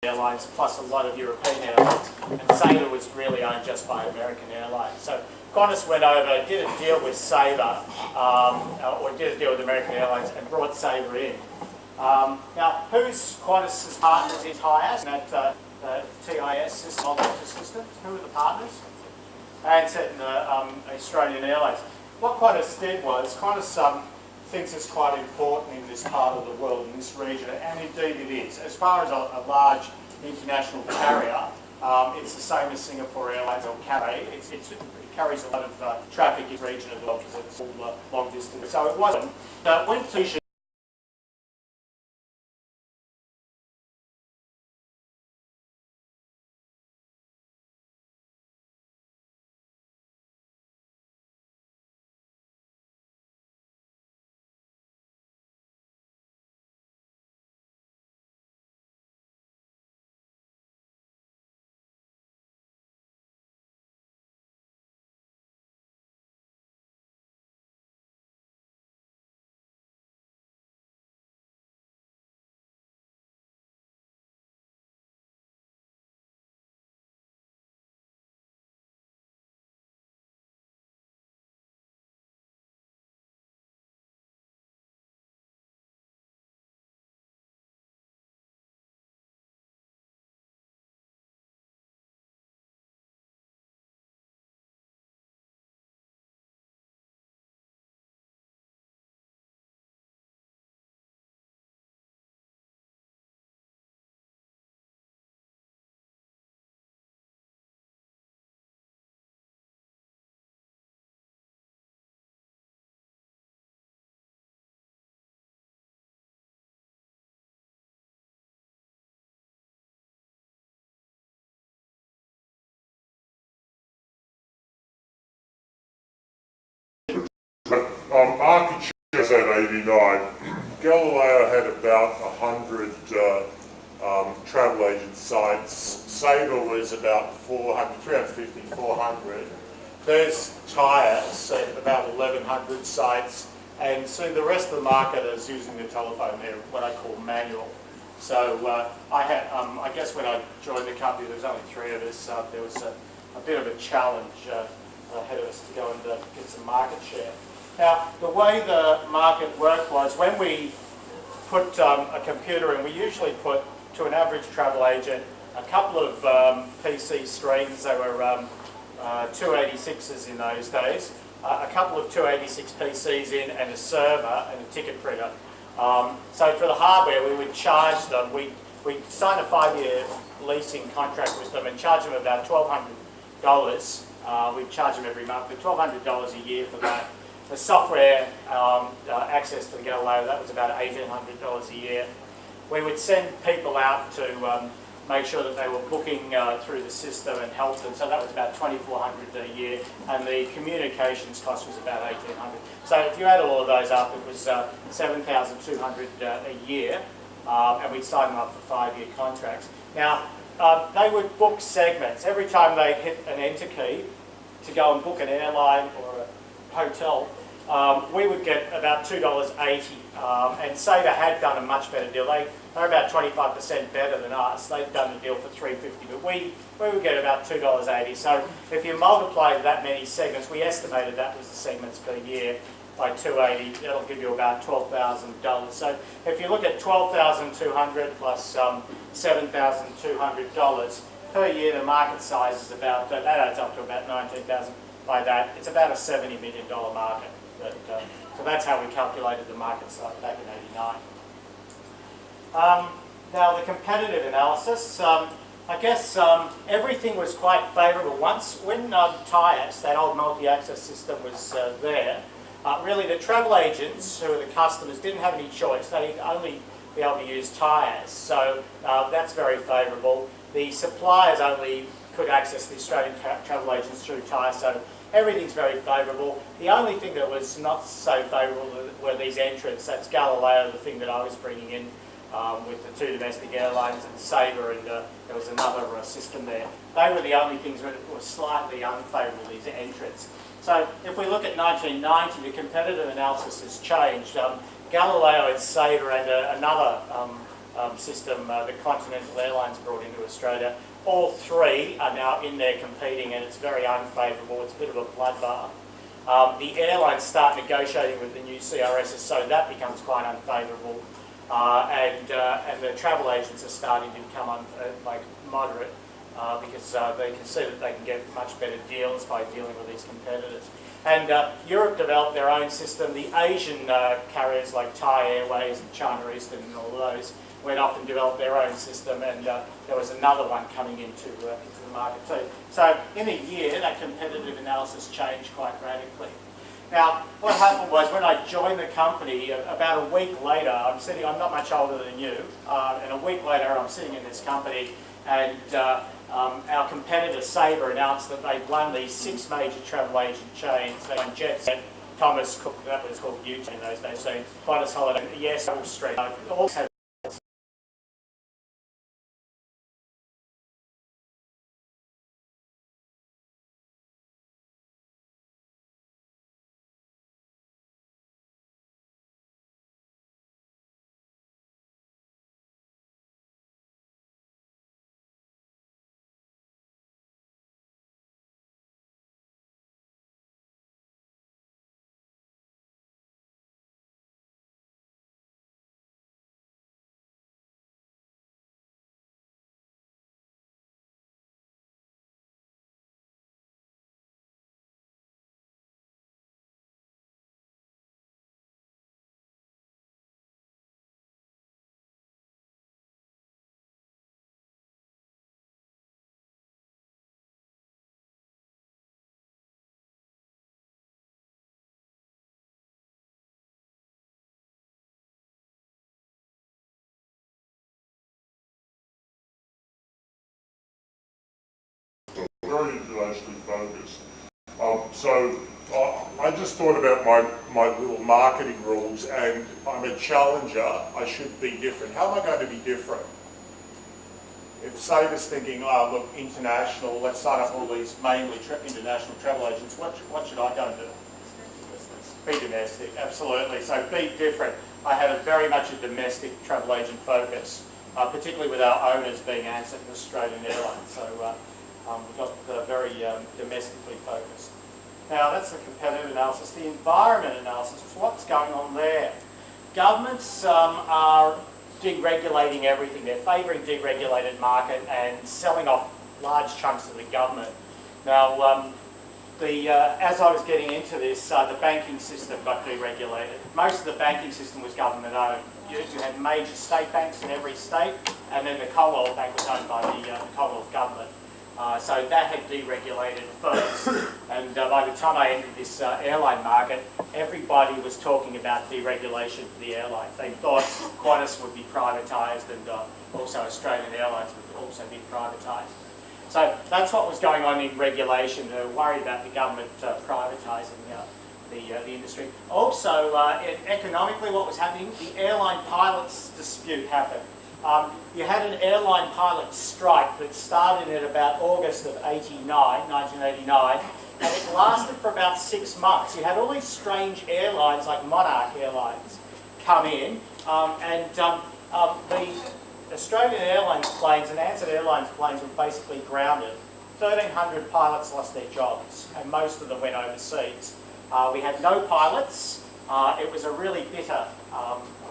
Airlines plus a lot of European airlines, and Sabre was really owned just by American Airlines. So Qantas went over, did a deal with Sabre, or did a deal with American Airlines and brought Sabre in. Now, who's Qantas's partners in TIAS, that TIS system, multi-sector system? Who are the partners? ANZ and Australian Airlines. What Qantas did was, Qantas thinks it's quite important in this part of the world, in this region, and indeed it is. As far as a large international carrier, it's the same as Singapore Airlines or Cathay. It carries a lot of traffic in the region as well because it's all long distance. So it wasn't. When Tisha market share was at 89. Galileo had about 100 travel agent sites. Sabre was about 400, 350, 400. There's TIAS at about 1,100 sites. And so the rest of the market is using the telephone. They're what I call manual. So I guess when I joined the company, there was only 3 of us. There was a bit of a challenge ahead of us to go and get some market share. Now, the way the market worked was when we put a computer in, we usually put, to an average travel agent, a couple of PC screens. They were 286s in those days, a couple of 286 PCs in, and a server and a ticket printer. So for the hardware, we would charge them. We'd sign a 5-year leasing contract with them and charge them about $1,200. We'd charge them every month, but $1,200 a year for that. The software access to the Galileo, that was about $1,800 a year. We would send people out to make sure that they were booking through the system and help them. So that was about $2,400 a year, and the communications cost was about $1,800. So if you add all of those up, it was $7,200 a year, and we'd sign them up for 5-year contracts. Now, they would book segments. Every time they hit an enter key to go and book an airline or a hotel, we would get about $2.80, and Sabre had done a much better deal. They're about 25% better than us. They'd done a deal for $3.50, but we would get about $2.80. So if you multiply that many segments, we estimated that was the segments per year by $2.80, that'll give you about $12,000. So if you look at $12,200 plus $7,200 per year, the market size is about, that adds up to about $19,000. By that, it's about a $70 million market. So that's how we calculated the market size back in '89. Now the competitive analysis, I guess everything was quite favourable. When TIAS, that old multi-access system, was there, really the travel agents, who are the customers, didn't have any choice. They'd only be able to use TIAS, so that's very favourable. The suppliers only could access the Australian travel agents through TIAS, so everything's very favourable. The only thing that was not so favourable were these entrants. That's Galileo, the thing that I was bringing in with the 2 domestic airlines, and Sabre, and there was another system there. They were the only things that were slightly unfavourable, these entrants. So if we look at 1990, the competitive analysis has changed. Galileo and Sabre and another system the Continental Airlines brought into Australia. All three are now in there competing, and it's very unfavourable. It's a bit of a bloodbath. The airlines start negotiating with the new CRSs, so that becomes quite unfavourable. And the travel agents are starting to become moderate because they can see that they can get much better deals by dealing with these competitors. And Europe developed their own system. The Asian carriers like Thai Airways and China Eastern and all those went off and developed their own system, and there was another one coming into the market too. So in a year, that competitive analysis changed quite radically. Now, what happened was when I joined the company, about a week later, I'm not much older than you, and a week later I'm sitting in this company, and our competitor Sabre announced that they'd won these 6 major travel agent chains. They won Jetset, Thomas Cook, that was called U-Chain in those days, so Qantas Holiday, yes, Wall Street, all had very internationally focused. So I just thought about my little marketing rules, and I'm a challenger, I should be different. How am I going to be different? If Sabre's thinking, oh look, international, let's sign up all these mainly international travel agents, what should I go and do? Be domestic, absolutely. So be different. I had very much a domestic travel agent focus, particularly with our owners being Ansett and Australian Airlines. So we've got very domestically focused. Now that's the competitive analysis. The environment analysis, what's going on there? Governments are deregulating everything. They're favouring deregulated market and selling off large chunks of the government. Now, as I was getting into this, the banking system got deregulated. Most of the banking system was government owned. You had major state banks in every state, and then the Commonwealth Bank was owned by the Commonwealth government. So that had deregulated first, and by the time I entered this airline market, everybody was talking about deregulation for the airlines. They thought Qantas would be privatised, and also Australian Airlines would also be privatised. So that's what was going on in regulation. They were worried about the government privatising the industry. Also, economically, what was happening, the airline pilots dispute happened. You had an airline pilot strike that started in about August of 1989, and it lasted for about 6 months. You had all these strange airlines like Monarch Airlines come in, and the Australian Airlines planes and Ansett Airlines planes were basically grounded. 1,300 pilots lost their jobs, and most of them went overseas. We had no pilots. It was a really bitter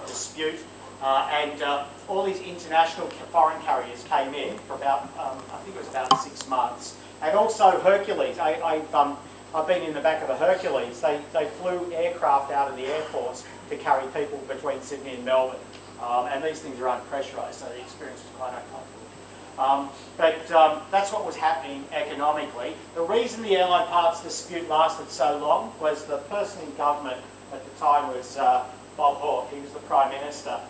dispute. And all these international foreign carriers came in for about, I think it was about 6 months. And also Hercules. I've been in the back of a Hercules. They flew aircraft out of the Air Force to carry people between Sydney and Melbourne. And these things are unpressurised, so the experience was quite uncomfortable. But that's what was happening economically. The reason the airline pilots dispute lasted so long was the person in government at the time was Bob Hawke. He was the Prime Minister.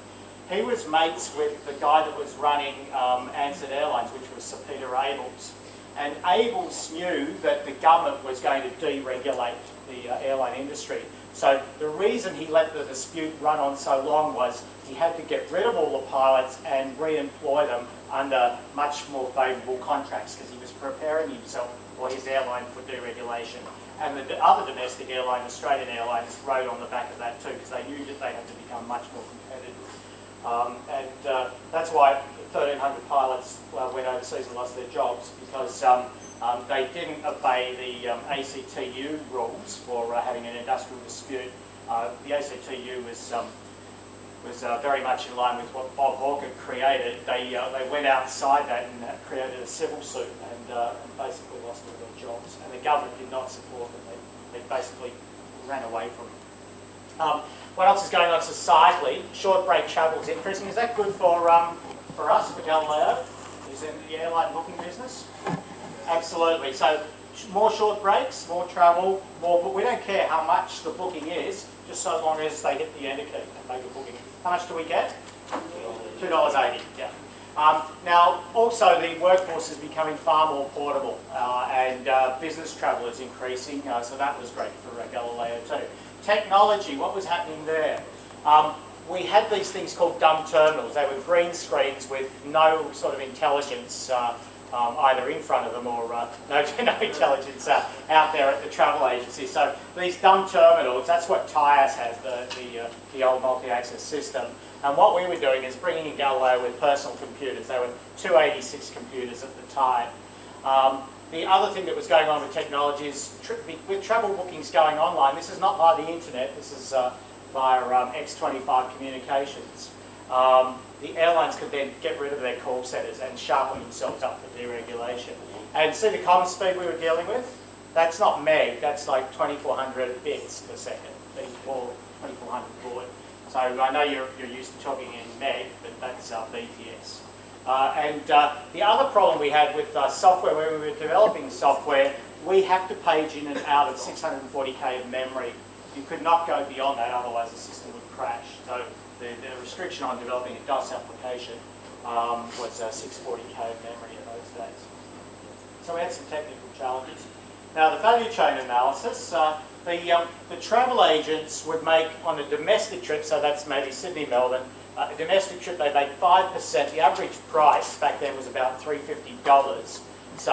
He was mates with the guy that was running Ansett Airlines, which was Sir Peter Abels. And Abels knew that the government was going to deregulate the airline industry. So the reason he let the dispute run on so long was he had to get rid of all the pilots and re-employ them under much more favourable contracts, because he was preparing himself or his airline for deregulation. And the other domestic airline, Australian Airlines, rode on the back of that too, because they knew that they had to become much more competitive. That's why 1,300 pilots went overseas and lost their jobs, because they didn't obey the ACTU rules for having an industrial dispute. The ACTU was very much in line with what Bob Hawke had created. They went outside that and created a civil suit and basically lost all their jobs. And the government did not support them. They basically ran away from it. What else is going on societally? Short break travel is increasing. Is that good for us, for Galileo? Is in the airline booking business? Absolutely. So more short breaks, more travel, more. But we don't care how much the booking is, just so long as they hit the enter key and make a booking. How much do we get? $2.80. Yeah. Now, also the workforce is becoming far more portable, and business travel is increasing. So that was great for Galileo too. Technology, what was happening there? We had these things called dumb terminals. They were green screens with no sort of intelligence either in front of them or no intelligence out there at the travel agency. So these dumb terminals, that's what TIAS has, the old multi-access system. And what we were doing is bringing in Galileo with personal computers. There were 286 computers at the time. The other thing that was going on with technology is with travel bookings going online, this is not via the internet, this is via X25 communications. The airlines could then get rid of their call centres and sharpen themselves up for deregulation. And see the comm speed we were dealing with? That's not meg, that's like 2400 bits per second, or 2400 baud. So I know you're used to talking in meg, but that's BPS. The other problem we had with software, when we were developing software, we have to page in and out of 640k of memory. You could not go beyond that, otherwise the system would crash. So the restriction on developing a DOS application was 640k of memory in those days. So we had some technical challenges. Now the value chain analysis, the travel agents would make on a domestic trip, so that's maybe Sydney, Melbourne, a domestic trip they make 5%. The average price back then was about $350. So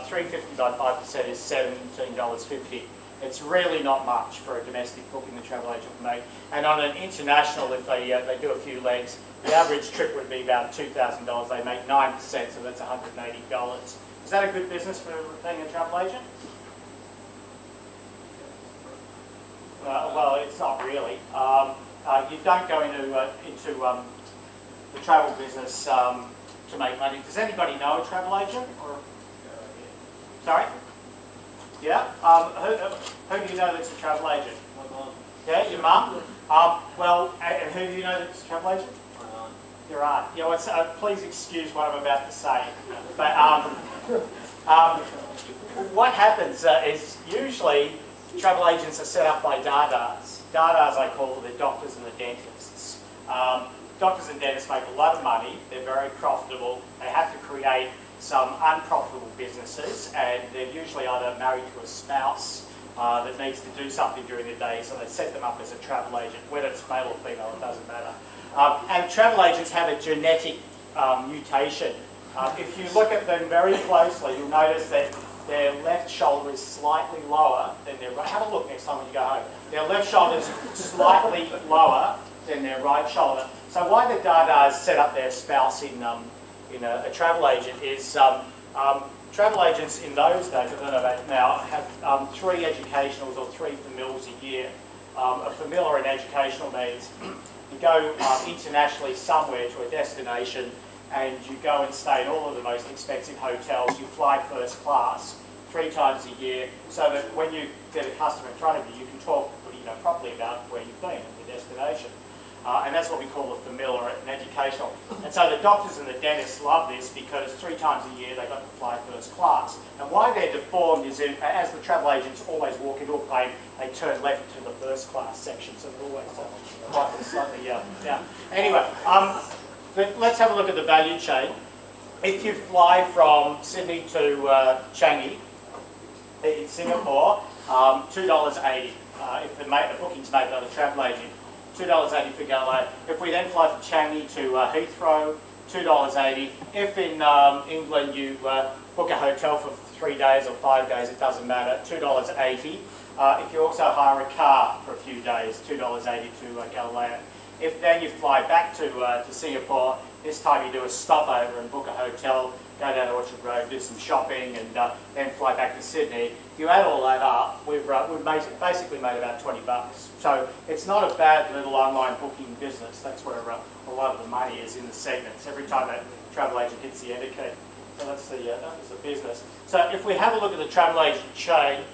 $350 by 5% is $17.50. It's really not much for a domestic booking the travel agent would make. And on an international, if they do a few legs, the average trip would be about $2,000. They make 9%, so that's $180. Is that a good business for being a travel agent? Well, it's not really. You don't go into the travel business to make money. Does anybody know a travel agent? Or, sorry? Yeah? Who do you know that's a travel agent? My mum. Yeah, your mum? Well, and who do you know that's a travel agent? My aunt. Your aunt. Yeah, please excuse what I'm about to say. But what happens is usually travel agents are set up by Dadas. Dadas, I call them the doctors and the dentists. Doctors and dentists make a lot of money. They're very profitable. They have to create some unprofitable businesses, and they're usually either married to a spouse that needs to do something during the day, so they set them up as a travel agent. Whether it's male or female, it doesn't matter. And travel agents have a genetic mutation. If you look at them very closely, you'll notice that their left shoulder is slightly lower than their right. Have a look next time when you go home. Their left shoulder is slightly lower than their right shoulder. So why the Dadas set up their spouse in a travel agent is travel agents in those days, I don't know about now, have 3 educationals or 3 famils a year. A famil or an educational means you go internationally somewhere to a destination, and you go and stay in all of the most expensive hotels. You fly first class 3 times a year, so that when you get a customer in front of you, you can talk properly about where you've been and the destination. And that's what we call a famil or an educational. And so the doctors and the dentists love this because 3 times a year they got to fly first class. And why they're deformed is as the travel agents always walk into a plane, they turn left to the first class section, so they're always slightly down. Anyway, let's have a look at the value chain. If you fly from Sydney to Changi in Singapore, $2.80. If the booking's made by the travel agent, $2.80 for Galileo. If we then fly from Changi to Heathrow, $2.80. If in England you book a hotel for 3 days or 5 days, it doesn't matter, $2.80. If you also hire a car for a few days, $2.80 to Galileo. If then you fly back to Singapore, this time you do a stopover and book a hotel, go down to Orchard Road, do some shopping, and then fly back to Sydney. If you add all that up, we've basically made about 20 bucks. So it's not a bad little online booking business. That's where a lot of the money is in the segments. Every time a travel agent hits the enter key. So that's that was the business. So if we have a look at the travel agent chain,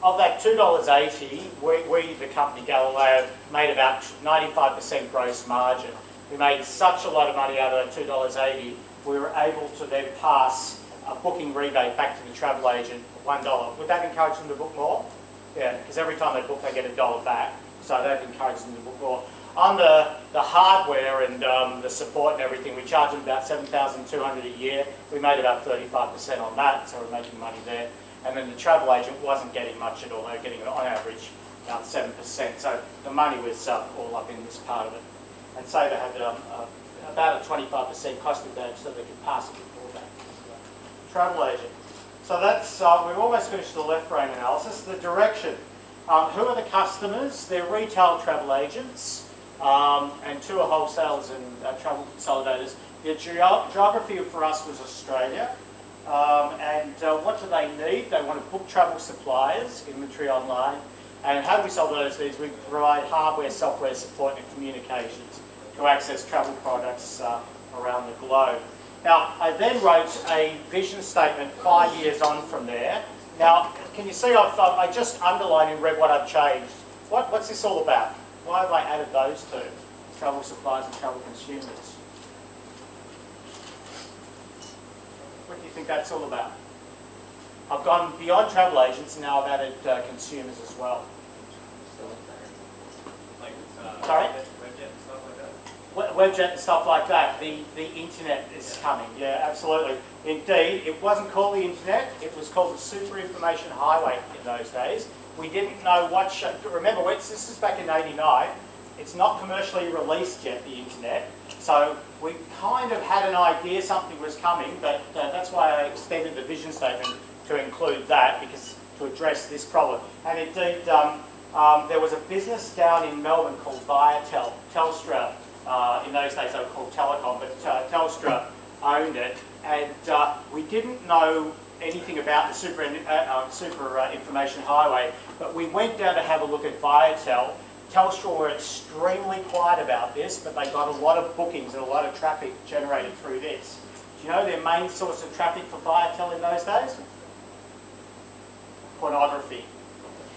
of that $2.80, we, the company Galileo, made about 95% gross margin. We made such a lot of money out of that $2.80, we were able to then pass a booking rebate back to the travel agent of $1. Would that encourage them to book more? Yeah, because every time they book, they get $1 back. So that encourages them to book more. On the hardware and the support and everything, we charge them about $7,200 a year. We made about 35% on that, so we're making money there. And then the travel agent wasn't getting much at all. They were getting, on average, about 7%. So the money was all up in this part of it. And Sabre had about a 25% cost advantage so they could pass it before that. Travel agent. So that's, we've almost finished the left brain analysis. The direction. Who are the customers? They're retail travel agents and tour wholesalers and travel consolidators. The geography for us was Australia. What do they need? They want to book travel suppliers, inventory online. And how do we sell those needs? We provide hardware, software support and communications to access travel products around the globe. Now, I then wrote a vision statement 5 years on from there. Now, can you see I just underlined and read what I've changed. What's this all about? Why have I added those two? Travel suppliers and travel consumers. What do you think that's all about? I've gone beyond travel agents and now I've added consumers as well. Sorry? Webjet and stuff like that. The internet is coming. Yeah, absolutely. Indeed, it wasn't called the internet. It was called the Super Information Highway in those days. We didn't know what. Remember, this is back in '89. It's not commercially released yet, the internet. So we kind of had an idea something was coming, but that's why I extended the vision statement to include that, because to address this problem. And indeed, there was a business down in Melbourne called Viatel, Telstra. In those days they were called Telecom, but Telstra owned it, and we didn't know anything about the Super Information Highway, but we went down to have a look at Viatel. Telstra were extremely quiet about this, but they got a lot of bookings and a lot of traffic generated through this. Do you know their main source of traffic for Viatel in those days? Pornography.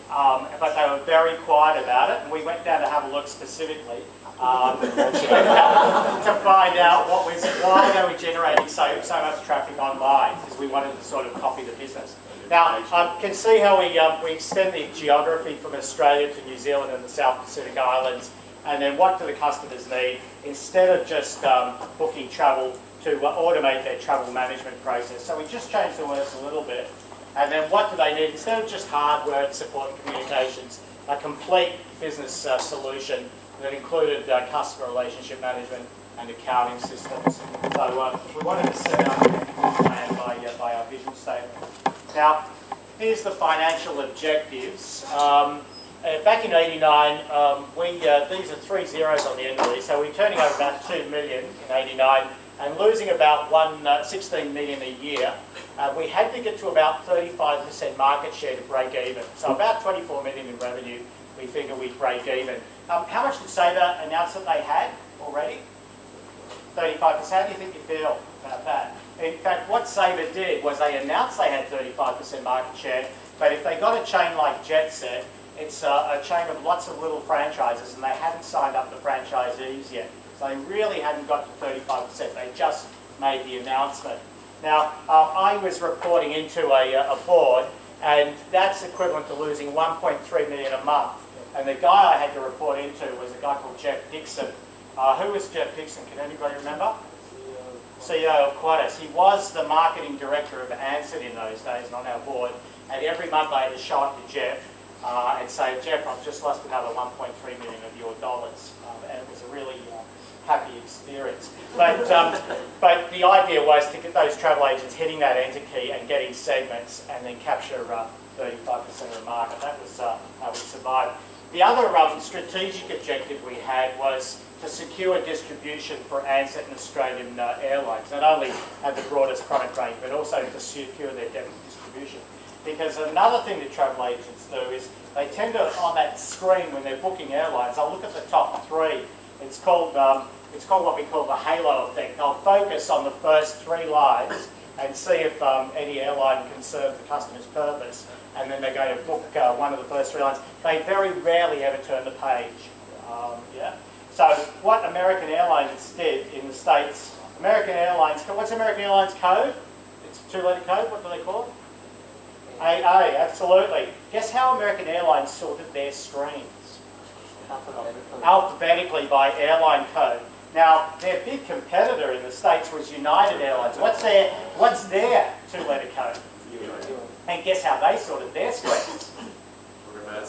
But they were very quiet about it, and we went down to have a look specifically to find out why they were generating so much traffic online, because we wanted to sort of copy the business. Now, you can see how we extend the geography from Australia to New Zealand and the South Pacific Islands, and then what do the customers need? Instead of just booking travel, to automate their travel management process. So we just changed the words a little bit. And then what do they need? Instead of just hardware, support and communications, a complete business solution that included customer relationship management and accounting systems. So we wanted to set out a plan by our vision statement. Now, here's the financial objectives. Back in '89, these are 3 zeros on the end of these, so we're turning over about 2 million in '89 and losing about 16 million a year. We had to get to about 35% market share to break even. So about 24 million in revenue, we figure we'd break even. How much did Sabre announce that they had already? 35%. How do you think you feel about that? In fact, what Sabre did was they announced they had 35% market share, but if they got a chain like JetSet, it's a chain of lots of little franchises, and they hadn't signed up the franchisees yet. So they really hadn't got to 35%. They just made the announcement. Now, I was reporting into a board, and that's equivalent to losing 1.3 million a month. And the guy I had to report into was a guy called Jeff Dixon. Who was Jeff Dixon? Can anybody remember? CEO of Qantas. He was the marketing director of Ansett in those days and on our board. And every month I had to show up to Jeff and say, Jeff, I've just lost another 1.3 million of your dollars. And it was a really happy experience. But the idea was to get those travel agents hitting that enter key and getting segments and then capture 35% of the market. That was how we survived. The other strategic objective we had was to secure distribution for Ansett and Australian Airlines, not only have the broadest product range, but also to secure their distribution. Because another thing that travel agents do is they tend to, on that screen when they're booking airlines, they'll look at the top three. It's called what we call the halo effect. They'll focus on the first three lines and see if any airline can serve the customer's purpose, and then they're going to book one of the first three lines. They very rarely ever turn the page. Yeah. So what American Airlines did in the States, American Airlines, what's American Airlines code? It's a two-letter code. What do they call it? AA, absolutely. Guess how American Airlines sorted their screens? Alphabetically by airline code. Now, their big competitor in the States was United Airlines. What's their two-letter code? And guess how they sorted their screens?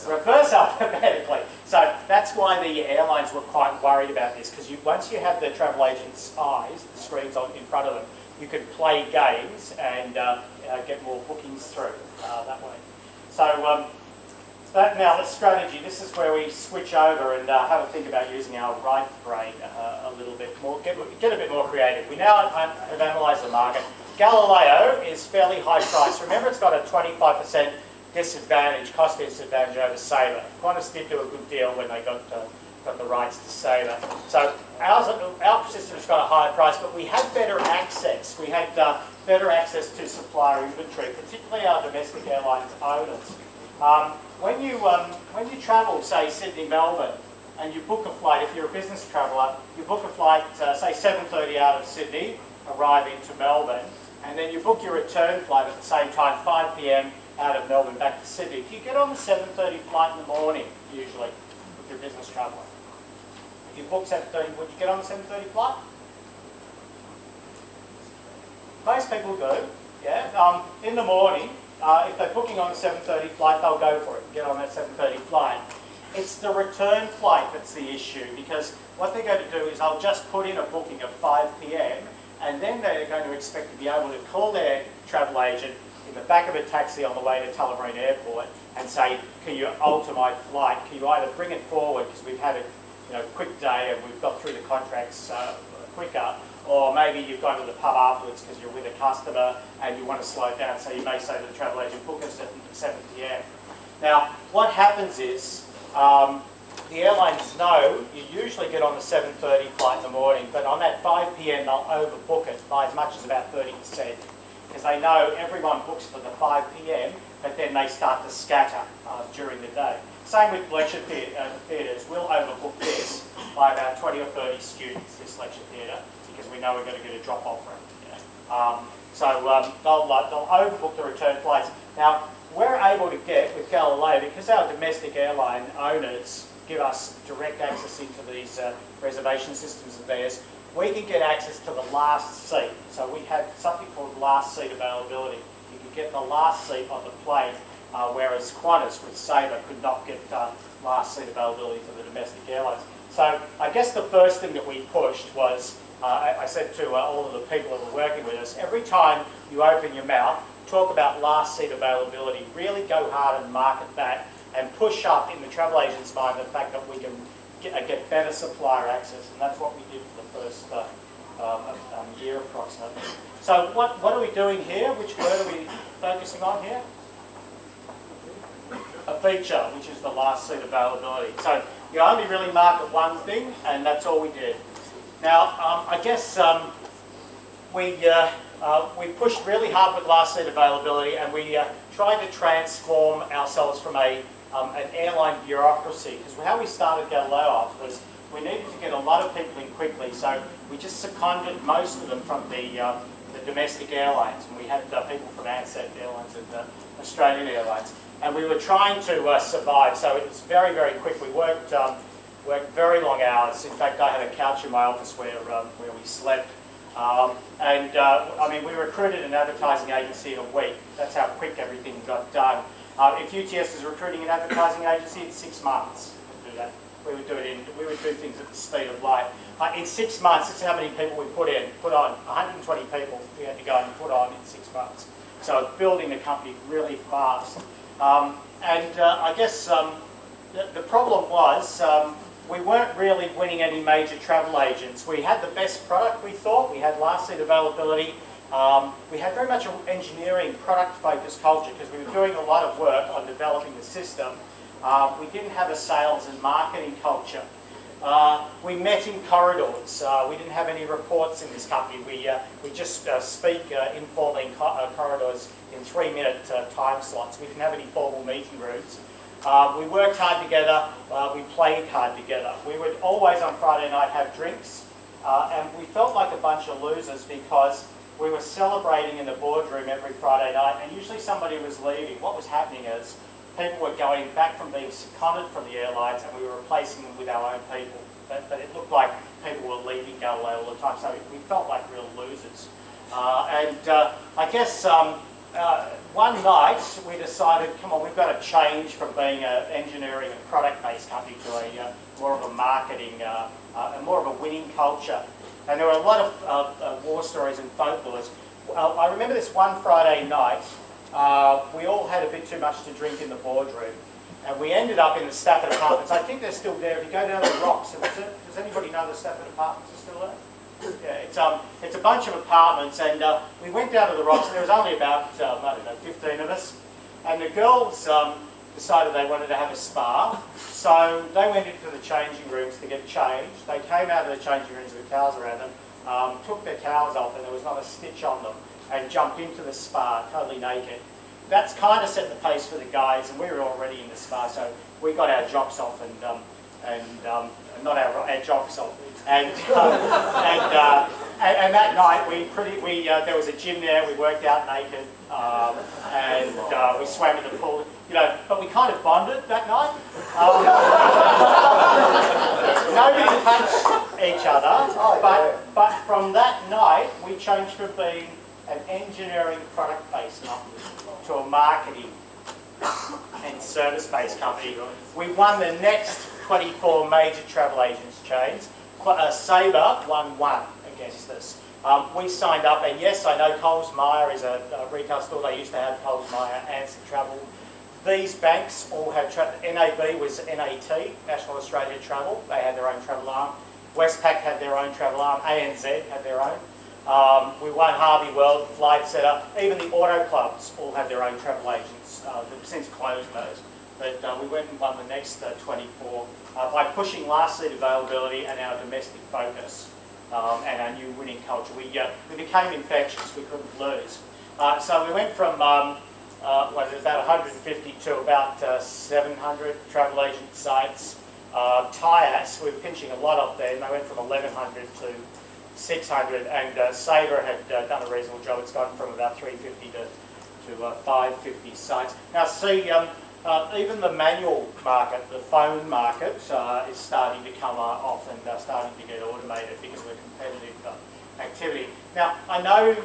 Reverse alphabetically. So that's why the airlines were quite worried about this, because once you have the travel agent's eyes, the screens in front of them, you could play games and get more bookings through that way. So now the strategy, this is where we switch over and have a think about using our right brain a little bit more, get a bit more creative. We now have analysed the market. Galileo is fairly high price. Remember, it's got a 25% disadvantage, cost disadvantage over Sabre. Qantas did do a good deal when they got the rights to Sabre. So our system's got a higher price, but we had better access. We had better access to supplier inventory, particularly our domestic airlines owners. When you travel, say Sydney, Melbourne, and you book a flight, if you're a business traveller, you book a flight, say 7:30 out of Sydney, arrive into Melbourne, and then you book your return flight at the same time, 5 p.m. out of Melbourne back to Sydney. Do you get on the 7:30 flight in the morning, usually, if you're a business traveller? If you book 7:30, would you get on the 7:30 flight? Most people do, yeah. In the morning, if they're booking on a 7:30 flight, they'll go for it, get on that 7:30 flight. It's the return flight that's the issue, because what they're going to do is they'll just put in a booking of 5 p.m. and then they're going to expect to be able to call their travel agent in the back of a taxi on the way to Tullamarine Airport and say, can you alter my flight? Can you either bring it forward because we've had a quick day and we've got through the contracts quicker, or maybe you've gone to the pub afterwards because you're with a customer and you want to slow it down, so you may say to the travel agent, book us at 7 p.m. Now, what happens is, the airlines know you usually get on the 7:30 flight in the morning, but on that 5 p.m. they'll overbook it by as much as about 30%, because they know everyone books for the 5 p.m, but then they start to scatter during the day. Same with lecture theatres. We'll overbook this by about 20 or 30 students, this lecture theatre, because we know we're going to get a drop-off from it. They'll overbook the return flights. Now, we're able to get, with Galileo, because our domestic airline owners give us direct access into these reservation systems of theirs, we can get access to the last seat. So we have something called last seat availability. You can get the last seat on the plane, whereas Qantas with Sabre could not get last seat availability for the domestic airlines. So I guess the first thing that we pushed was, I said to all of the people who were working with us, every time you open your mouth, talk about last seat availability, really go hard and market that, and push up in the travel agent's mind the fact that we can get better supplier access, and that's what we did for the first year approximately. So what are we doing here? Which word are we focusing on here? A feature, which is the last seat availability. So you only really market one thing, and that's all we did. Now, I guess we pushed really hard with last seat availability, and we tried to transform ourselves from an airline bureaucracy, because how we started Galileo off was we needed to get a lot of people in quickly, so we just seconded most of them from the domestic airlines, and we had people from Ansett Airlines and Australian Airlines, and we were trying to survive, so it was very, very quick. We worked very long hours. In fact, I had a couch in my office where we slept. I mean, we recruited an advertising agency in a week. That's how quick everything got done. If UTS is recruiting an advertising agency, in 6 months to do that. We would do things at the speed of light. In 6 months, this is how many people we put on. 120 people we had to go and put on in 6 months. So building the company really fast. I guess The problem was we weren't really winning any major travel agents. We had the best product, we thought. We had last seat availability. We had very much an engineering product-focused culture because we were doing a lot of work on developing the system. We didn't have a sales and marketing culture. We met in corridors. We didn't have any reports in this company. We just speak informally in corridors in 3-minute time slots. We didn't have any formal meeting rooms. We worked hard together. We played hard together. We would always on Friday night have drinks, and we felt like a bunch of losers because we were celebrating in the boardroom every Friday night, and usually somebody was leaving. What was happening is people were going back from being seconded from the airlines, and we were replacing them with our own people. But it looked like people were leaving Galileo all the time, so we felt like real losers. I guess one night we decided, come on, we've got to change from being an engineering and product-based company to a more of a marketing, more of a winning culture. And there were a lot of war stories and folklores. I remember this one Friday night, we all had a bit too much to drink in the boardroom, and we ended up in the Stafford Apartments. I think they're still there. If you go down the rocks, does anybody know the Stafford Apartments are still there? Yeah, it's a bunch of apartments, and we went down to the rocks, and there was only about, I don't know, 15 of us, and the girls decided they wanted to have a spa, so they went into the changing rooms to get changed. They came out of the changing rooms with towels around them, took their towels off, and there was not a stitch on them, and jumped into the spa totally naked. That's kind of set the pace for the guys, and we were already in the spa, so we got our jocks off and not our jocks off. And that night there was a gym there. We worked out naked, and we swam in the pool. But we kind of bonded that night. Nobody touched each other, but from that night we changed from being an engineering product-based company to a marketing and service-based company. We won the next 24 major travel agents chains. Sabre won one against us. We signed up, and yes, I know Coles Myer is a retail store. They used to have Coles Myer, Ansett Travel. These banks all had NAB was NAT, National Australia Travel. They had their own travel arm. Westpac had their own travel arm. ANZ had their own. We won Harvey World, Flight Setter. Even the auto clubs all had their own travel agents. They've since closed those. But we went and won the next 24 by pushing last seat availability and our domestic focus and our new winning culture. We became infectious. We couldn't lose. So we went from about 150 to about 700 travel agent sites. TIAS, we were pinching a lot off there, and they went from 1,100 to 600, and Sabre had done a reasonable job. It's gone from about 350 to 550 sites. Now see, even the manual market, the phone market, is starting to come off and starting to get automated because of the competitive activity. Now, I know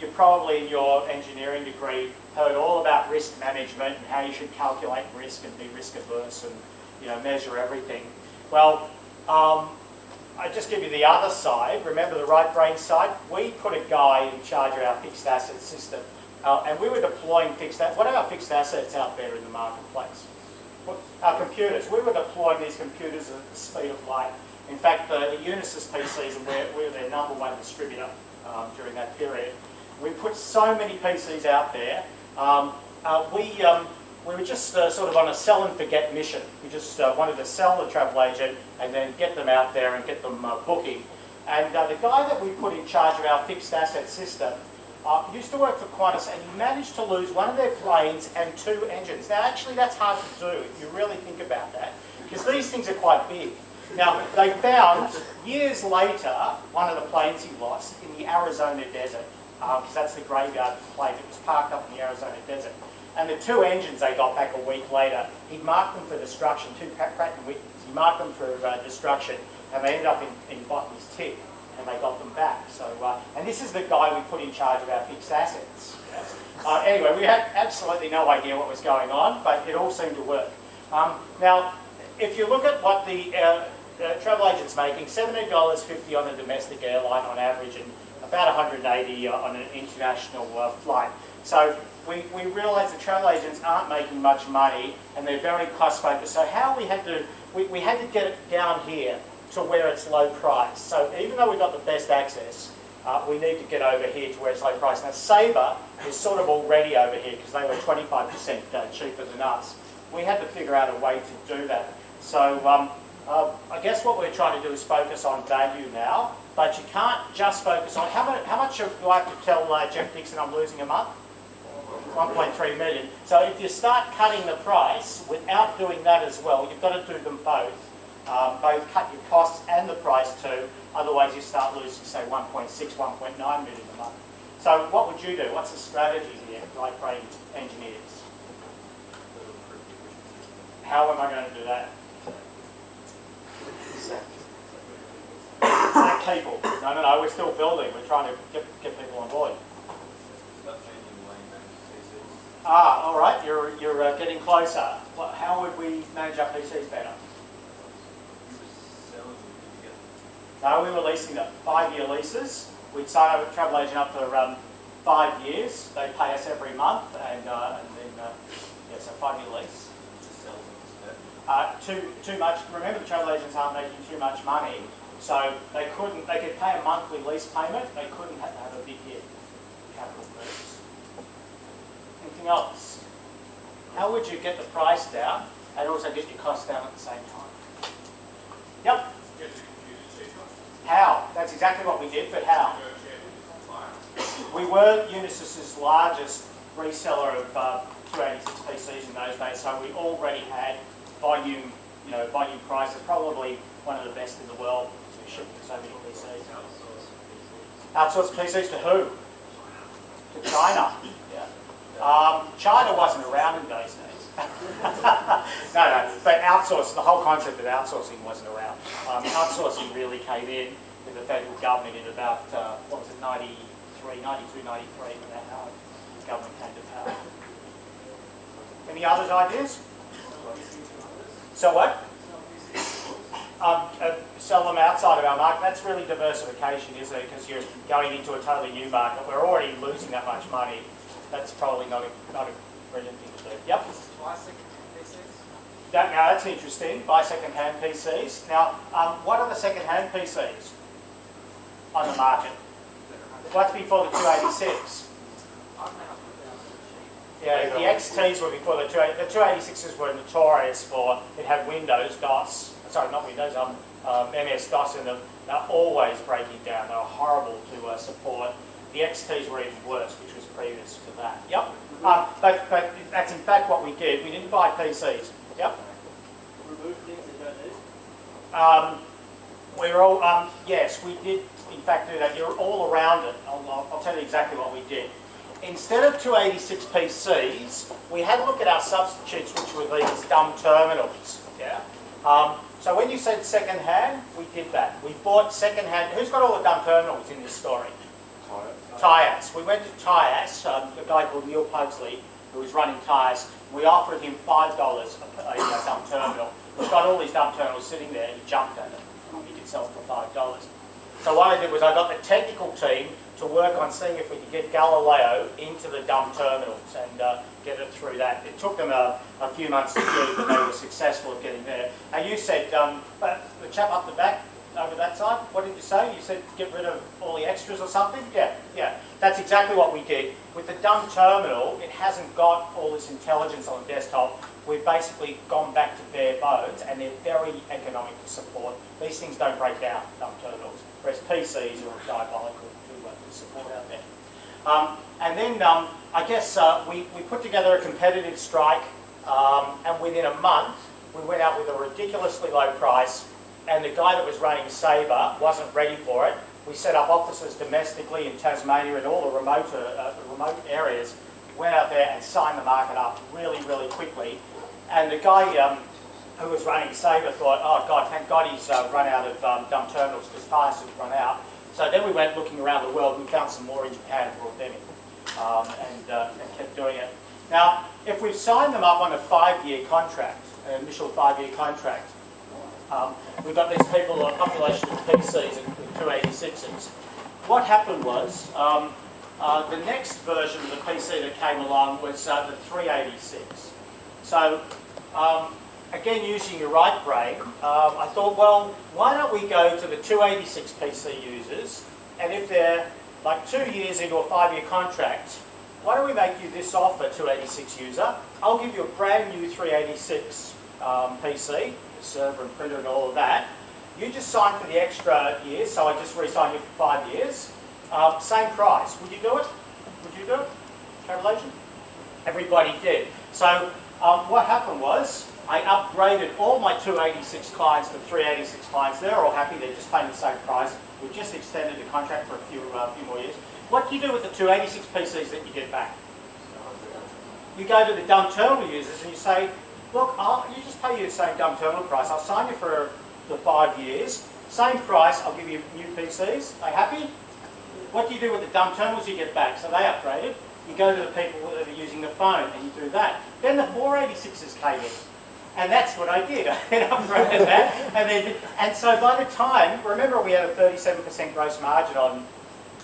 you probably in your engineering degree heard all about risk management and how you should calculate risk and be risk averse and measure everything. Well, I just give you the other side. Remember the right brain side? We put a guy in charge of our fixed asset system. And we were deploying what are our fixed assets out there in the marketplace? Our computers. We were deploying these computers at the speed of light. In fact, the Unisys PCs, and we're their #1 distributor during that period. We put so many PCs out there. We were just sort of on a sell and forget mission. We just wanted to sell the travel agent and then get them out there and get them booking. And the guy that we put in charge of our fixed asset system used to work for Qantas, and he managed to lose one of their planes and 2 engines. Now, actually, that's hard to do if you really think about that, because these things are quite big. Now, they found, years later, one of the planes he lost in the Arizona desert, because that's the graveyard plane. It was parked up in the Arizona desert. And the 2 engines they got back a week later, he marked them for destruction, 2 Pratt & Whitneys. He marked them for destruction, and they ended up in Botany's tip. And they got them back. So, and this is the guy we put in charge of our fixed assets. Anyway, we had absolutely no idea what was going on, but it all seemed to work. Now, if you look at what the travel agent's making, $17.50 on a domestic airline on average, and about 180 on an international flight. So we realised the travel agents aren't making much money and they're very cost focused. So how we had to get it down here to where it's low price. So even though we got the best access, we need to get over here to where it's low price. Now Sabre is sort of already over here because they were 25% cheaper than us. We had to figure out a way to do that. So I guess what we're trying to do is focus on value now, but you can't just focus on, how much do I have to tell Jeff Dixon I'm losing a month? 1.3 million. So if you start cutting the price without doing that as well, you've got to do them both. Both cut your costs and the price too, otherwise you start losing, say, 1.6, 1.9 million a month. So what would you do? What's the strategy here, like brain engineers? How am I going to do that? Sack people. No, we're still building. We're trying to get people on board. All right, you're getting closer. How would we manage our PCs better? No, we were leasing them. 5-year leases. We'd sign a travel agent up for 5 years. They pay us every month, and then so 5-year lease. Too much. Remember, the travel agents aren't making too much money, so they could pay a monthly lease payment. They couldn't have a big hit capital purchase. Anything else? How would you get the price down and also get your costs down at the same time? Yep. How? That's exactly what we did, but how? We were Unisys's largest reseller of 286 PCs in those days, so we already had volume prices, probably one of the best in the world to ship so many PCs. Outsourced PCs to who? To China. Yeah. China wasn't around in those days. No, but the whole concept of outsourcing wasn't around. Outsourcing really came in with the federal government in about, 92, 93, when the government came to power. Any other ideas? So what? Sell them outside of our market. That's really diversification, isn't it? Because you're going into a totally new market. We're already losing that much money. That's probably not a brilliant thing to do. Yep. Buy second-hand PCs? Now that's interesting. Buy second-hand PCs. Now, what are the second-hand PCs on the market? What's before the 286? Yeah, the XTs were before the 286. The 286s were notorious for, it had Windows, DOS, sorry, not Windows, MS-DOS in them. They're always breaking down. They were horrible to support. The XTs were even worse, which was previous to that. Yep. But that's in fact what we did. We didn't buy PCs. Yep. Remove things that don't need? We're all, yes, we did in fact do that. You're all around it. I'll tell you exactly what we did. Instead of 286 PCs, we had a look at our substitutes, which were these dumb terminals. Yeah. So when you said second hand, we did that. We bought second hand. Who's got all the dumb terminals in this story? Tyas. We went to Tyas, a guy called Neil Pugsley, who was running Tyas. We offered him $5 a dumb terminal. He's got all these dumb terminals sitting there, and he jumped at it. He could sell them for $5. So what I did was I got the technical team to work on seeing if we could get Galileo into the dumb terminals and get it through that. It took them a few months to do, but they were successful at getting there. And you said, the chap up the back, over that side, what did you say? You said get rid of all the extras or something? Yeah. That's exactly what we did. With the dumb terminal, it hasn't got all this intelligence on the desktop. We've basically gone back to bare bones, and they're very economic to support. These things don't break down, dumb terminals, whereas PCs are diabolical to support out there. And then I guess we put together a competitive strike, and within a month, we went out with a ridiculously low price, and the guy that was running Sabre wasn't ready for it. We set up offices domestically in Tasmania and all the remote areas, went out there and signed the market up really, really quickly. And the guy who was running Sabre thought, oh God, thank God he's run out of dumb terminals because Tyas had run out. So then we went looking around the world. We found some more in Japan and brought them in and kept doing it. Now, if we've signed them up on a 5-year contract, an initial 5-year contract, we've got these people, a population of PCs and 286s. what happened was, the next version of the PC that came along was the 386. So, again, using your right brain, I thought, well, why don't we go to the 286 PC users, and if they're like 2 years into a 5-year contract, why don't we make you this offer, 286 user? I'll give you a brand new 386 PC, server and printer and all of that. You just sign for the extra years, so I just re-sign you for 5 years. Same price. Would you do it? Would you do it? Travel agent? Everybody did. So what happened was, I upgraded all my 286 clients to 386 clients. They're all happy. They're just paying the same price. We just extended the contract for a few more years. What do you do with the 286 PCs that you get back? You go to the dumb terminal users and you say, look, you just pay you the same dumb terminal price. I'll sign you for the 5 years. Same price. I'll give you new PCs. Are they happy? What do you do with the dumb terminals you get back? So they upgraded. You go to the people that are using the phone and you do that. Then the 486s came in. And that's what I did. I upgraded that. And so by the time, remember we had a 37% gross margin on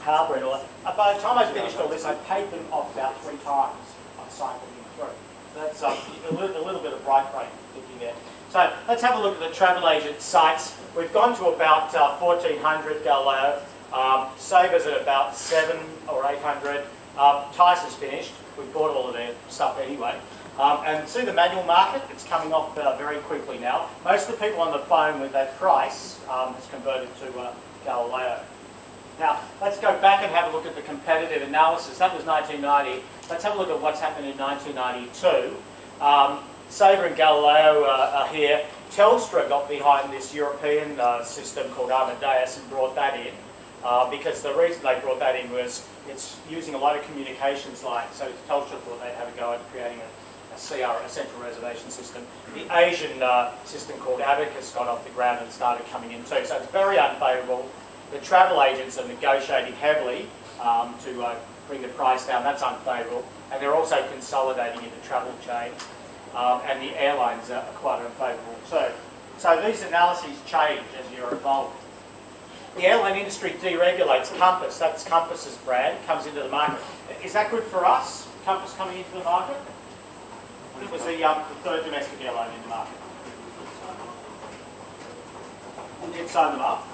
hardware and all that. By the time I finished all this, I paid them off about 3 times. I cycled them through. So that's a little bit of right brain thinking there. So let's have a look at the travel agent sites. We've gone to about 1,400 Galileo. Saber's at about 700 or 800. Tyson's finished. We bought all of their stuff anyway. And see the manual market, it's coming off very quickly now. Most of the people on the phone with that price has converted to Galileo. Now, let's go back and have a look at the competitive analysis. That was 1990. Let's have a look at what's happened in 1992. Sabre and Galileo are here. Telstra got behind this European system called Amadeus and brought that in. Because the reason they brought that in was it's using a lot of communications lines. So Telstra thought they'd have a go at creating a CR, a central reservation system. The Asian system called Abacus got off the ground and started coming in too. So it's very unfavourable. The travel agents are negotiating heavily to bring the price down. That's unfavourable. And they're also consolidating in the travel chain. And the airlines are quite unfavourable too. So these analyses change as you're involved. The airline industry deregulates. Compass, that's Compass's brand, comes into the market. Is that good for us, Compass coming into the market? It was the third domestic airline in the market. We did sign them up.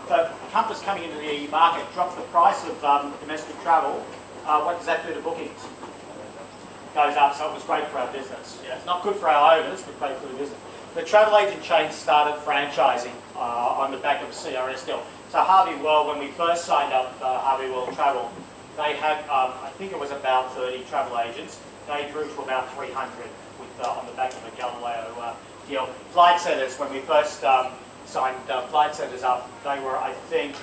But Compass coming into the market dropped the price of domestic travel. What does that do to bookings? Goes up, so it was great for our business. Yeah, it's not good for our owners, but great for the business. The travel agent chain started franchising on the back of a CRS deal. So Harvey World, when we first signed up Harvey World Travel, they had, I think it was about 30 travel agents. They grew to about 300 with, on the back of a Galileo deal. Flight Centres, when we first signed Flight Centres up, they were, I think,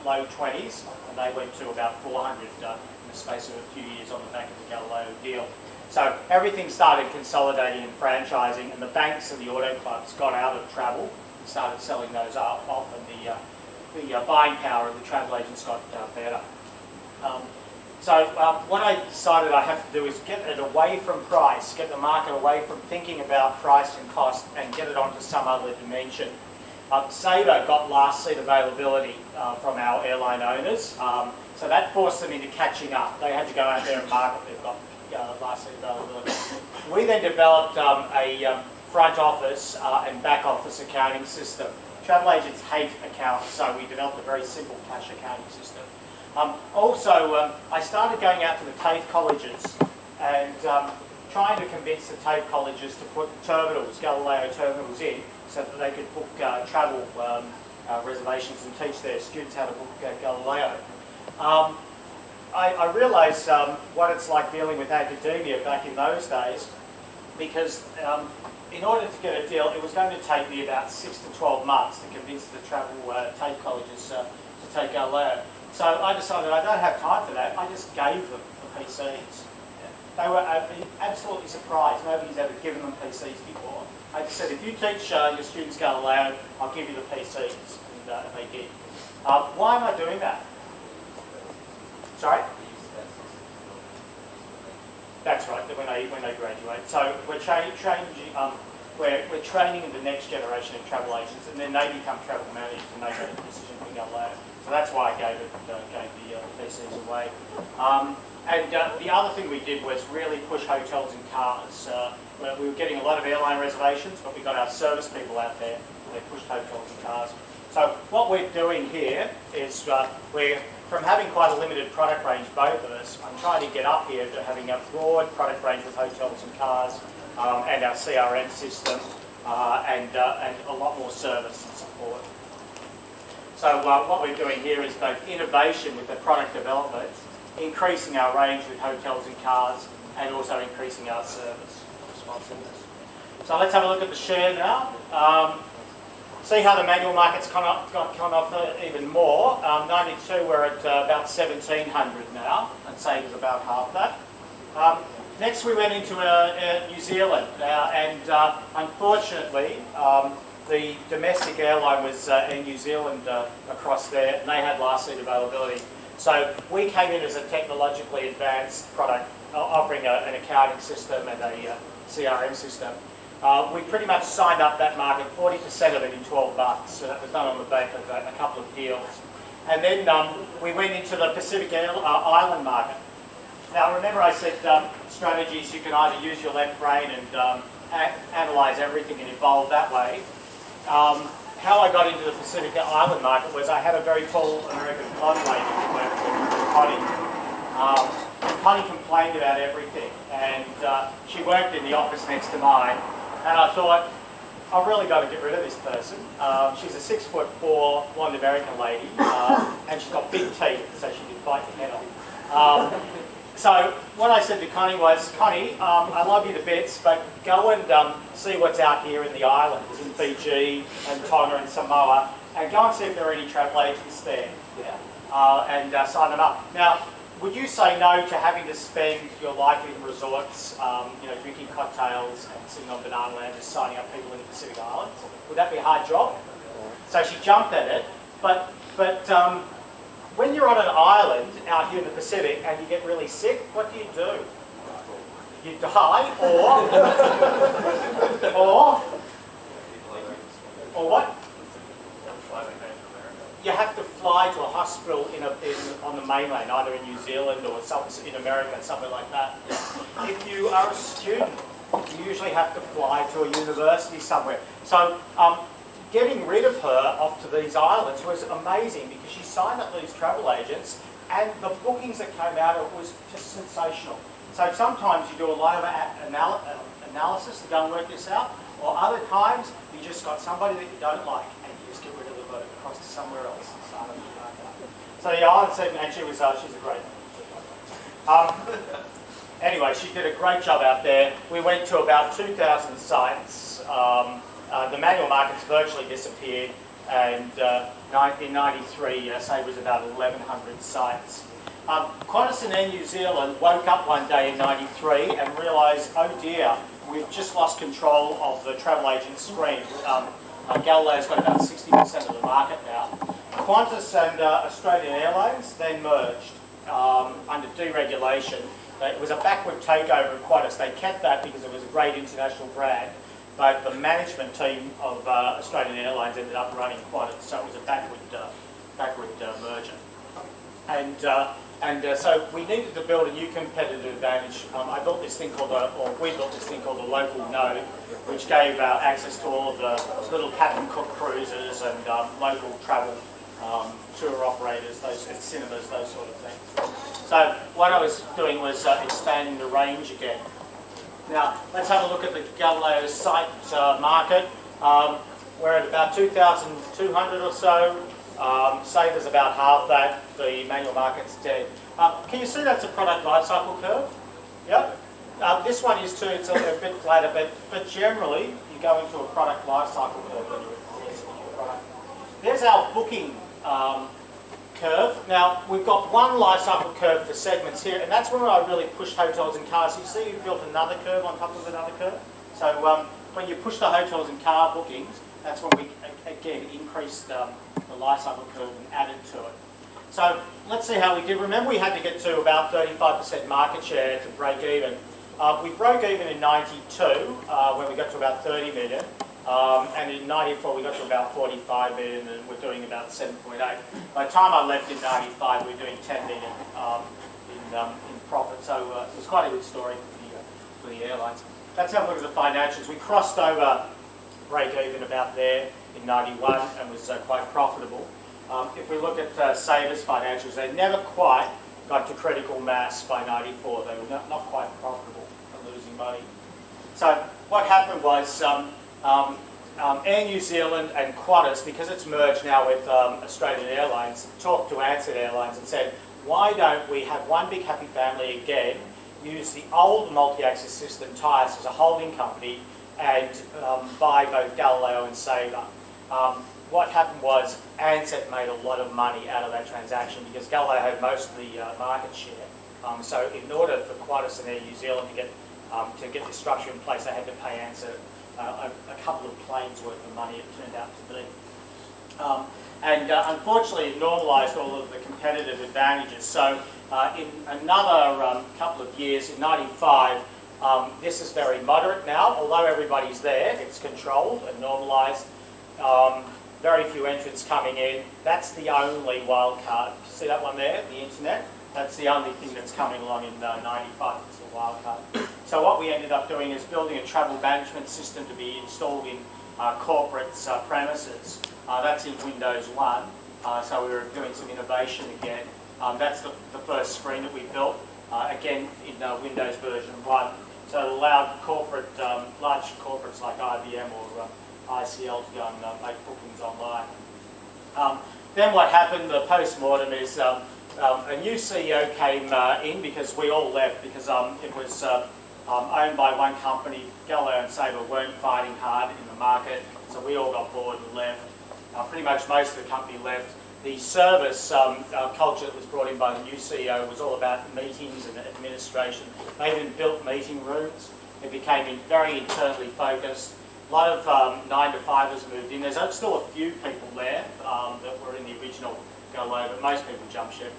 low 20s, and they went to about 400 in the space of a few years on the back of the Galileo deal. So everything started consolidating and franchising, and the banks and the auto clubs got out of travel and started selling those off, and the buying power of the travel agents got better. So what I decided I have to do is get it away from price, get the market away from thinking about price and cost, and get it onto some other dimension. Sabre got last seat availability from our airline owners, so that forced them into catching up. They had to go out there and market they've got last seat availability. We then developed a front office and back office accounting system. Travel agents hate accounts, so we developed a very simple cash accounting system. Also, I started going out to the TAFE colleges and trying to convince the TAFE colleges to put terminals, Galileo terminals in, so that they could book travel reservations and teach their students how to book Galileo. I realised what it's like dealing with academia back in those days, because in order to get a deal, it was going to take me about 6 to 12 months to convince the travel TAFE colleges to take Galileo. So I decided I don't have time for that. I just gave them the PCs. They were absolutely surprised. Nobody's ever given them PCs before. I just said, if you teach your students Galileo, I'll give you the PCs. And they did. Why am I doing that? Sorry? That's right, when they graduate. So we're we're training the next generation of travel agents, and then they become travel managers and they make a decision for Galileo. So So that's why I gave the PCs away. And the other thing we did was really push hotels and cars. We were getting a lot of airline reservations, but we got our service people out there. They pushed hotels and cars. So what we're doing here is we're, from having quite a limited product range, both of us, I'm trying to get up here to having a broad product range with hotels and cars and our CRM system and a lot more service and support. So what we're doing here is both innovation with the product development, increasing our range with hotels and cars, and also increasing our service responsiveness. So let's have a look at the share now. See how the manual market's come off even more. 92, we're at about 1,700 now, and Save is about half that. Next we went into New Zealand, and unfortunately the domestic airline was in New Zealand across there, and they had last seat availability. So we came in as a technologically advanced product, offering an accounting system and a CRM system. We pretty much signed up that market, 40% of it in 12 months. So that was done on the back of a couple of deals. And then we went into the Pacific Island market. Now remember I said strategies, you can either use your left brain and analyse everything and evolve that way. How I got into the Pacific Island market was I had a very tall American blonde lady who worked with Connie. Connie complained about everything, and she worked in the office next to mine, and I thought, I've really got to get rid of this person. She's a 6'4" blonde American lady, and she's got big teeth, so she could bite your head off. So what I said to Connie was, Connie, I love you to bits, but go and see what's out here in the islands, in Fiji and Tonga and Samoa, and go and see if there are any travel agents there, and sign them up. Now, would you say no to having to spend your life in resorts, drinking cocktails and sitting on banana land, just signing up people in the Pacific Islands? Would that be a hard job? So she jumped at it, but when you're on an island out here in the Pacific and you get really sick, what do? You die, or what? You have to fly to a hospital on the mainland, either in New Zealand or in America, somewhere like that. If you are a student, you usually have to fly to a university somewhere. So getting rid of her off to these islands was amazing because she signed up these travel agents and the bookings that came out of it was just sensational. So sometimes you do a lot of analysis to go and work this out, or other times you just got somebody that you don't like and you just get rid of the boat across to somewhere else and start a new market. So the island segment, and she's a great anyway, she did a great job out there. We went to about 2,000 sites. The manual markets virtually disappeared, and in '93, Save was about 1,100 sites. Qantas and Air New Zealand woke up one day in '93 and realised, oh dear, we've just lost control of the travel agent screen. Galileo's got about 60% of the market now. Qantas and Australian Airlines then merged under deregulation. It was a backward takeover of Qantas. They kept that because it was a great international brand, but the management team of Australian Airlines ended up running Qantas, so it was a backward merger. And so we needed to build a new competitive advantage. I built this thing called, we built this thing called the local node, which gave access to all of the little cabin cook cruises and local travel tour operators, and cinemas, those sort of things. So what I was doing was expanding the range again. Now let's have a look at the Galileo site market. We're at about 2,200 or so. Save is about half that. The manual market's dead. Can you see that's a product life cycle curve? Yep. This one is too. It's a bit flatter, but generally you go into a product life cycle curve when you're releasing a new product. There's our booking curve. Now we've got one life cycle curve for segments here, and that's when I really pushed hotels and cars. You see, you built another curve on top of another curve. So when you push the hotels and car bookings, that's when we again increased the life cycle curve and added to it. So let's see how we did. Remember, we had to get to about 35% market share to break even. We broke even in '92 when we got to about 30 million. And in 94 we got to about 45 million, and we're doing about 7.8. By the time I left in 95 we were doing 10 million in profit, so it was quite a good story for the airlines. Let's have a look at the financials. We crossed over break even about there in 91 and was quite profitable. If we look at Sabre's financials, they never quite got to critical mass by 94. They were not quite profitable and losing money. So what happened was Air New Zealand and Qantas, because it's merged now with Australian Airlines, talked to Ansett Airlines and said, why don't we have one big happy family again, use the old multi-axis system, Tyres, as a holding company, and buy both Galileo and Sabre. What happened was Ansett made a lot of money out of that transaction because Galileo had most of the market share. So in order for Qantas and Air New Zealand to get the structure in place, they had to pay Ansett a couple of planes worth of money, it turned out to be. And unfortunately it normalised all of the competitive advantages. So in another couple of years, in 95, this is very moderate now, although everybody's there, it's controlled and normalised. Very few entrants coming in. That's the only wild card. See that one there, the internet? That's the only thing that's coming along in 95, it's a wild card. So what we ended up doing is building a travel management system to be installed in corporates' premises. That's in Windows 1, so we were doing some innovation again. That's the first screen that we built, again in Windows version 1. So it allowed large corporates like IBM or ICL to go and make bookings online. Then what happened, the post-mortem, is a new CEO came in because we all left because it was owned by one company. Galileo and Sabre weren't fighting hard in the market, so we all got bored and left. Pretty much most of the company left. The service culture that was brought in by the new CEO was all about meetings and administration. They even built meeting rooms. It became very internally focused. A lot of 9-to-5ers moved in. There's still a few people there that were in the original Galileo, but most people jumped ship.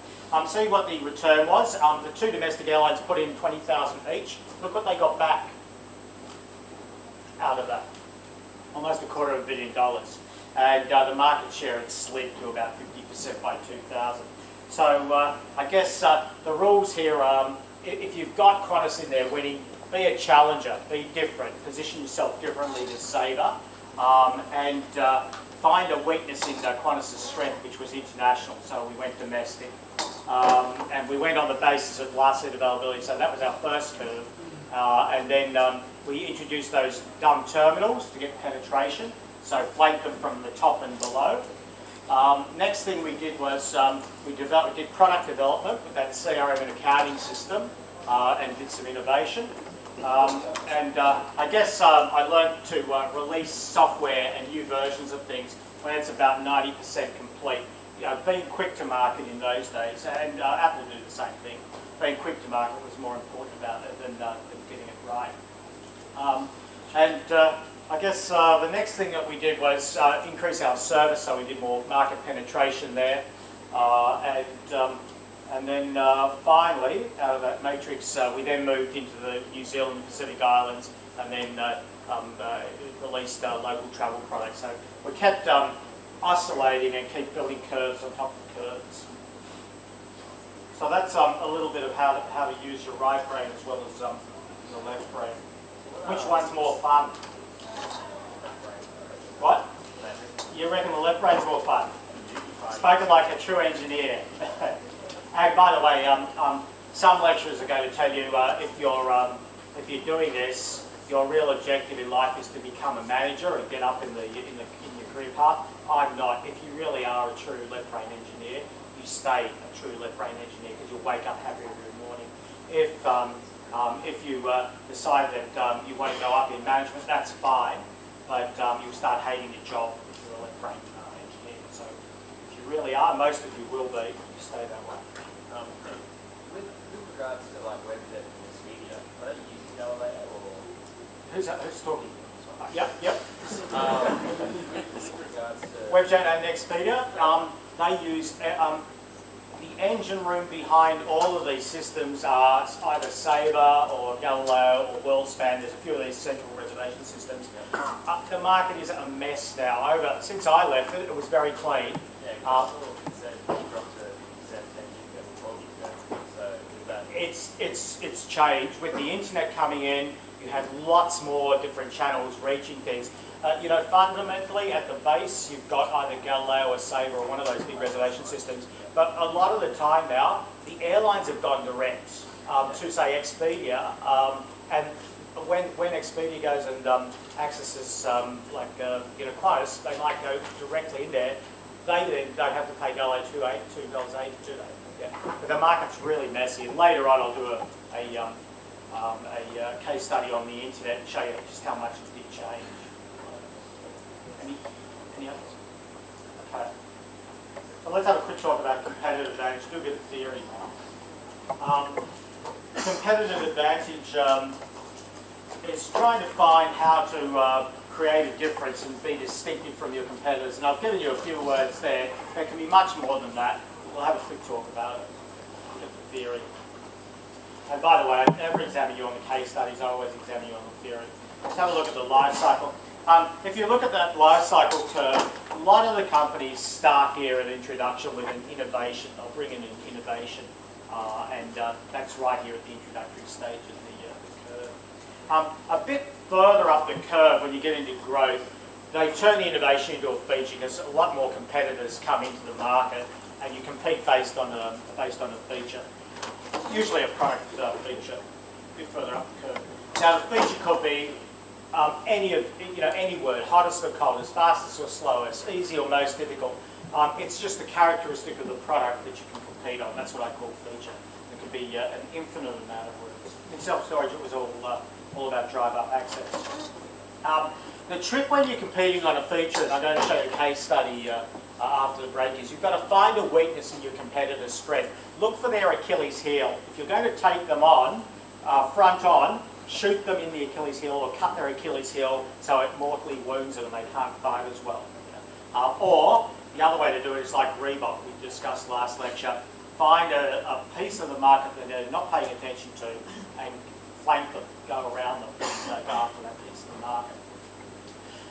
See what the return was. The two domestic airlines put in 20,000 each. Look what they got back out of that. Almost $250 million. And the market share had slid to about 50% by 2000. So I guess the rules here are, if you've got Qantas in there winning, be a challenger, be different, position yourself differently to Sabre, and find a weakness in Qantas' strength, which was international, so we went domestic. And we went on the basis of last seat availability, so that was our first curve. And then we introduced those dumb terminals to get penetration, so flank them from the top and below. Next thing we did was we did product development with that CRM and accounting system and did some innovation. I guess I learned to release software and new versions of things when it's about 90% complete. You know, being quick to market in those days, and Apple did the same thing. Being quick to market was more important about it than getting it right. I guess the next thing that we did was increase our service, so we did more market penetration there. And then finally, out of that matrix, we then moved into the New Zealand and Pacific Islands, and then released local travel products. So we kept oscillating and keep building curves on top of curves. So that's a little bit of how to use your right brain as well as your left brain. Which one's more fun? What? You reckon the left brain's more fun? Spoken like a true engineer. And by the way, some lecturers are going to tell you if you're doing this, your real objective in life is to become a manager and get up in your career path. I'm not. If you really are a true left brain engineer, you stay a true left brain engineer because you'll wake up happy every morning. If you decide that you want to go up in management, that's fine, but you'll start hating your job if you're a left brain engineer. So if you really are, most of you will be, you stay that way. With regards to like WebJet and this media, are they using Galileo or? Who's talking? Yep. With regards to WebJet and Expedia, they use the engine room behind all of these systems are either Sabre or Galileo or WorldSpan. There's a few of these central reservation systems. The market is a mess now. Since I left it, it was very clean. Yeah, because it said it dropped to 10 years ago, 12 years ago. So is that... It's changed. With the internet coming in, you have lots more different channels reaching things. Fundamentally at the base, you've got either Galileo or Sabre or one of those big reservation systems. But a lot of the time now, the airlines have gone direct to, say, Expedia. And when Expedia goes and accesses Qantas, they might go directly in there. They then don't have to pay Galileo $2.80 to do that. Yeah. But the market's really messy. And later on, I'll do a case study on the internet and show you just how much it did change. Any others? Okay. So let's have a quick talk about competitive advantage. Do a bit of theory now. Competitive advantage is trying to find how to create a difference and be distinctive from your competitors. And I've given you a few words there. There can be much more than that. We'll have a quick talk about it. Look at the theory. And by the way, I never examine you on the case studies. I always examine you on the theory. Let's have a look at the life cycle. If you look at that life cycle curve, a lot of the companies start here at introduction with an innovation. They'll bring in an innovation, and that's right here at the introductory stage of the curve. A bit further up the curve, when you get into growth, they turn the innovation into a feature because a lot more competitors come into the market, and you compete based on a feature. Usually a product feature. A bit further up the curve. Now the feature could be any word, hottest or coldest, fastest or slowest, easy or most difficult. It's just a characteristic of the product that you can compete on. That's what I call feature. It could be an infinite amount of words. In self-storage, it was all about drive-up access. The trick when you're competing on a feature, and I'm going to show you a case study after the break, is you've got to find a weakness in your competitor's strength. Look for their Achilles heel. If you're going to take them on, front on, shoot them in the Achilles heel or cut their Achilles heel so it mortally wounds them and they can't fight as well. Or the other way to do it is like Reebok, we discussed last lecture. Find a piece of the market that they're not paying attention to and flank them, go around them, and go after that piece of the market.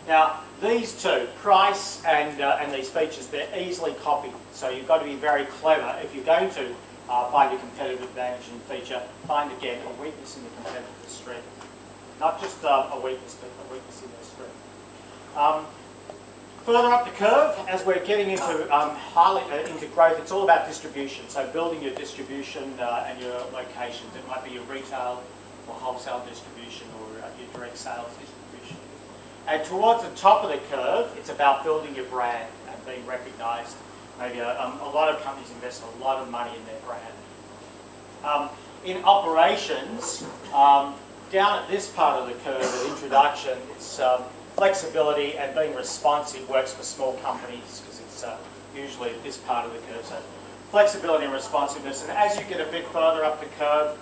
Now, these two, price and these features, they're easily copied. So you've got to be very clever if you're going to find a competitive advantage in feature. Find again a weakness in the competitor's strength, not just a weakness, but a weakness in their strength. Further up the curve, as we're getting into growth, it's all about distribution. So building your distribution and your locations. It might be your retail or wholesale distribution or your direct sales distribution. And towards the top of the curve, it's about building your brand and being recognised. Maybe a lot of companies invest a lot of money in their brand. In operations, down at this part of the curve, at introduction, it's flexibility and being responsive works for small companies because it's usually at this part of the curve. So flexibility and responsiveness. And as you get a bit further up the curve,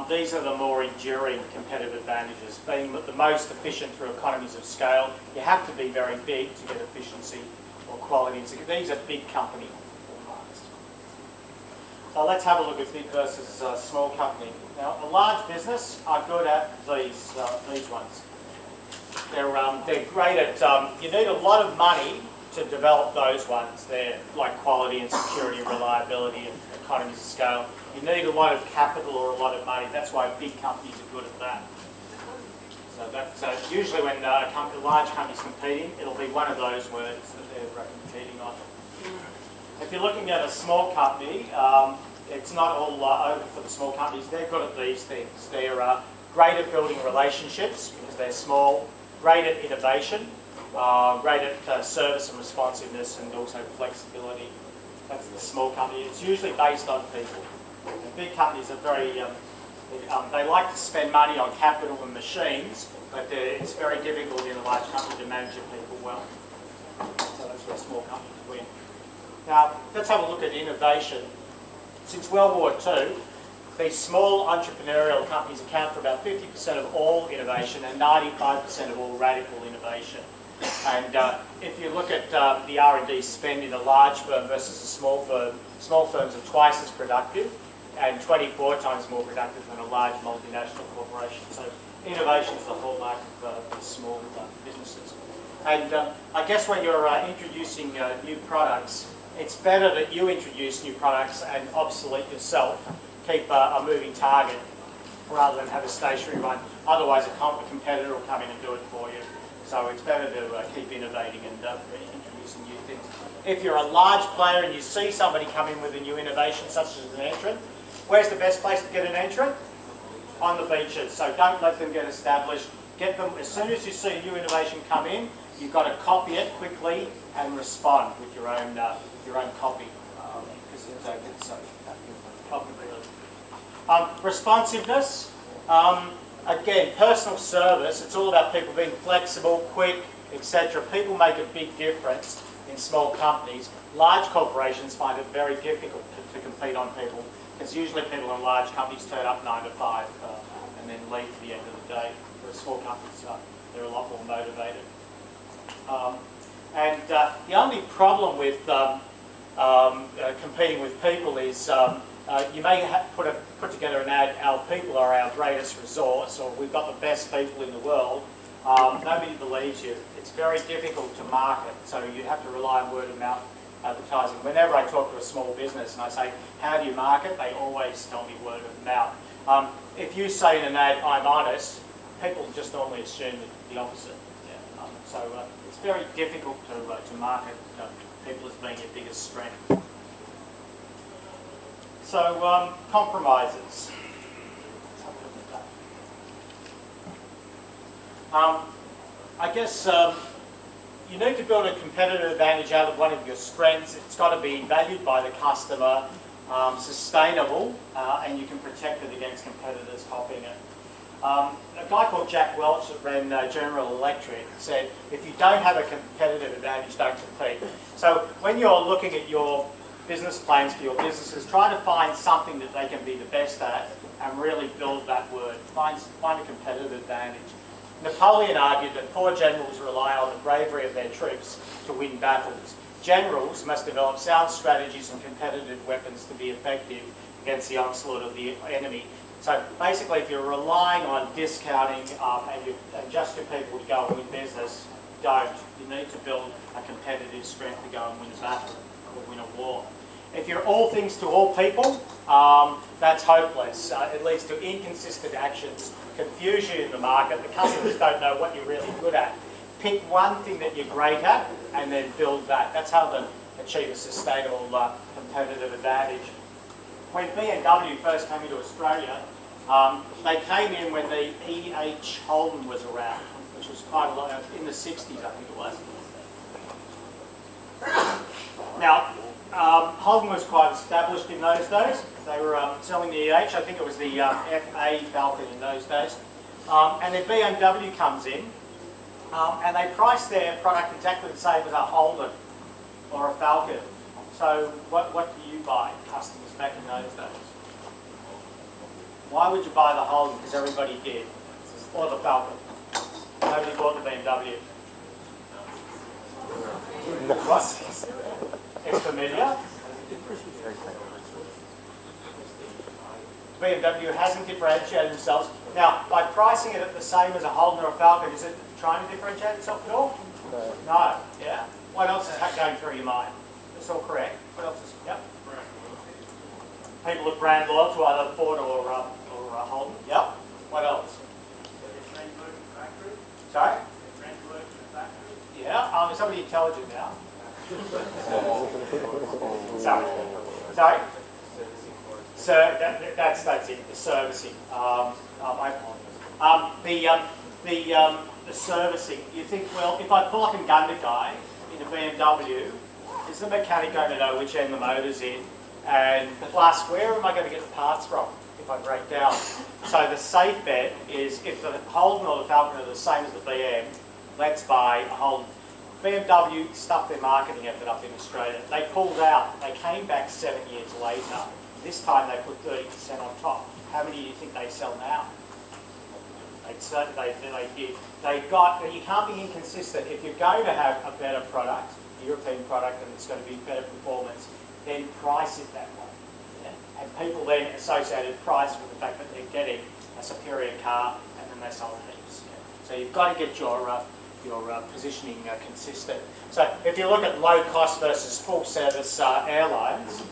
these are the more enduring competitive advantages. Being the most efficient through economies of scale. You have to be very big to get efficiency or quality. These are big company markets. So let's have a look at big versus small company. Now, a large business are good at these ones. They're great at, you need a lot of money to develop those ones. They're like quality and security and reliability and economies of scale. You need a lot of capital or a lot of money. That's why big companies are good at that. So that's usually when a large company's competing, it'll be one of those words that they're competing on. If you're looking at a small company, it's not all over for the small companies. They're good at these things. They're great at building relationships because they're small, great at innovation, great at service and responsiveness and also flexibility. That's the small company. It's usually based on people. The big companies are very, they like to spend money on capital and machines, but it's very difficult in a large company to manage your people well. So that's where small companies win. Now, let's have a look at innovation. Since World War II, these small entrepreneurial companies account for about 50% of all innovation and 95% of all radical innovation. And if you look at the R&D spend in a large firm versus a small firms are twice as productive and 24 times more productive than a large multinational corporation. So innovation is the hallmark of small businesses. And I guess when you're introducing new products, it's better that you introduce new products and obsolete yourself, keep a moving target, rather than have a stationary one. Otherwise, a competitor will come in and do it for you. So it's better to keep innovating and introducing new things. If you're a large player and you see somebody come in with a new innovation, such as an entrant, where's the best place to get an entrant? On the beaches. So don't let them get established. Get them, as soon as you see a new innovation come in, you've got to copy it quickly and respond with your own copy. Because it's copyability. Responsiveness. Again, personal service. It's all about people being flexible, quick, etc. People make a big difference in small companies. Large corporations find it very difficult to compete on people, because usually people in large companies turn up 9 to 5 and then leave at the end of the day. Whereas small companies, they're a lot more motivated. The only problem with competing with people is you may put together an ad, our people are our greatest resource, or we've got the best people in the world. Nobody believes you. It's very difficult to market, so you have to rely on word of mouth advertising. Whenever I talk to a small business and I say, how do you market? They always tell me word of mouth. If you say in an ad, I'm honest, people just normally assume the opposite. Yeah. So it's very difficult to market people as being your biggest strength. So compromises. I guess you need to build a competitive advantage out of one of your strengths. It's got to be valued by the customer, sustainable, and you can protect it against competitors copying it. A guy called Jack Welch that ran General Electric said, if you don't have a competitive advantage, don't compete. So when you're looking at your business plans for your businesses, try to find something that they can be the best at and really build that word. Find a competitive advantage. Napoleon argued that poor generals rely on the bravery of their troops to win battles. Generals must develop sound strategies and competitive weapons to be effective against the onslaught of the enemy. So basically, if you're relying on discounting and just your people to go and win business, don't. You need to build a competitive strength to go and win a battle or win a war. If you're all things to all people, that's hopeless. It leads to inconsistent actions, confusion in the market. The customers don't know what you're really good at. Pick one thing that you're great at and then build that. That's how to achieve a sustainable competitive advantage. When BMW first came into Australia, they came in when the E.H. Holden was around, which was quite a lot, in the 60s I think it was. Now, Holden was quite established in those days. They were selling the E.H., I think it was the FA Falcon in those days. And then BMW comes in, and they price their product exactly the same as a Holden or a Falcon. So what do you buy, customers, back in those days? Why would you buy the Holden? Because everybody did. Or the Falcon. Nobody bought the BMW. What? It's familiar. BMW hasn't differentiated themselves. Now, by pricing it at the same as a Holden or a Falcon, is it trying to differentiate itself at all? No. Yeah. What else is going through your mind? That's all correct. What else is? Yep. People are brand loyal to either Ford or Holden. Yep. What else? Sorry? Yeah. Somebody intelligent now. Sorry. So that's it. The servicing. I apologize. The servicing. You think, well, if I pull up and gun the guy in a BMW, is the mechanic going to know which end the motor's in? And plus, where am I going to get the parts from if I break down? So the safe bet is if the Holden or the Falcon are the same as the BM, let's buy a Holden. BMW stuffed their marketing effort up in Australia. They pulled out. They came back 7 years later. This time they put 30% on top. How many do you think they sell now? They It's they did. They got. You can't be inconsistent. If you're going to have a better product, a European product, and it's going to be better performance, then price it that way. Yeah? And people then associated price with the fact that they're getting a superior car, and then they sold heaps. Yeah? So you've got to get your positioning consistent. So if you look at low cost versus full service airlines,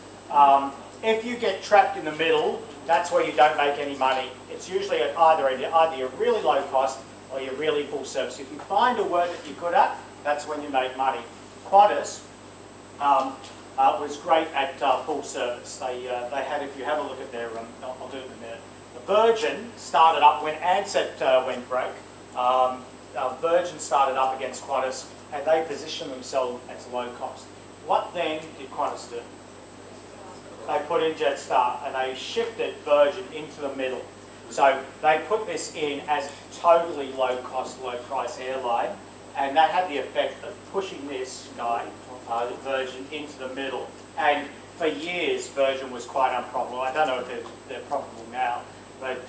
if you get trapped in the middle, that's where you don't make any money. It's usually at either you're really low cost or you're really full service. If you find a word that you're good at, that's when you make money. Qantas was great at full service. They had, if you have a look at their, I'll do it in a minute. The Virgin started up when Ansett went broke. Virgin started up against Qantas, and they positioned themselves as low cost. What then did Qantas do? They put in Jetstar, and they shifted Virgin into the middle. So they put this in as totally low cost, low price airline, and that had the effect of pushing this guy, Virgin, into the middle. And for years, Virgin was quite unprofitable. I don't know if they're profitable now, but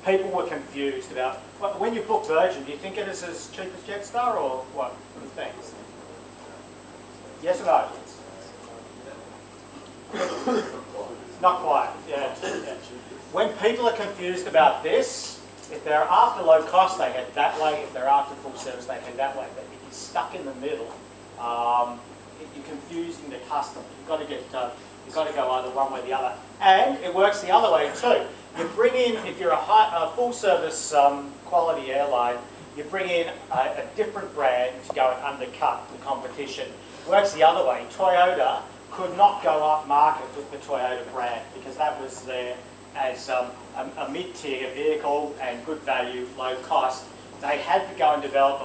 people were confused about, when you book Virgin, do you think it is as cheap as Jetstar, or what? What do you think? Yes or no? Not quite, yeah. When people are confused about this, if they're after low cost, they head that way. If they're after full service, they head that way. But if you're stuck in the middle, you're confusing the customer. You've got to go either one way or the other. And it works the other way too. You bring in, if you're a full service quality airline, you bring in a different brand to go and undercut the competition. It works the other way. Toyota could not go up market with the Toyota brand because that was there as a mid-tier vehicle and good value, low cost. They had to go and develop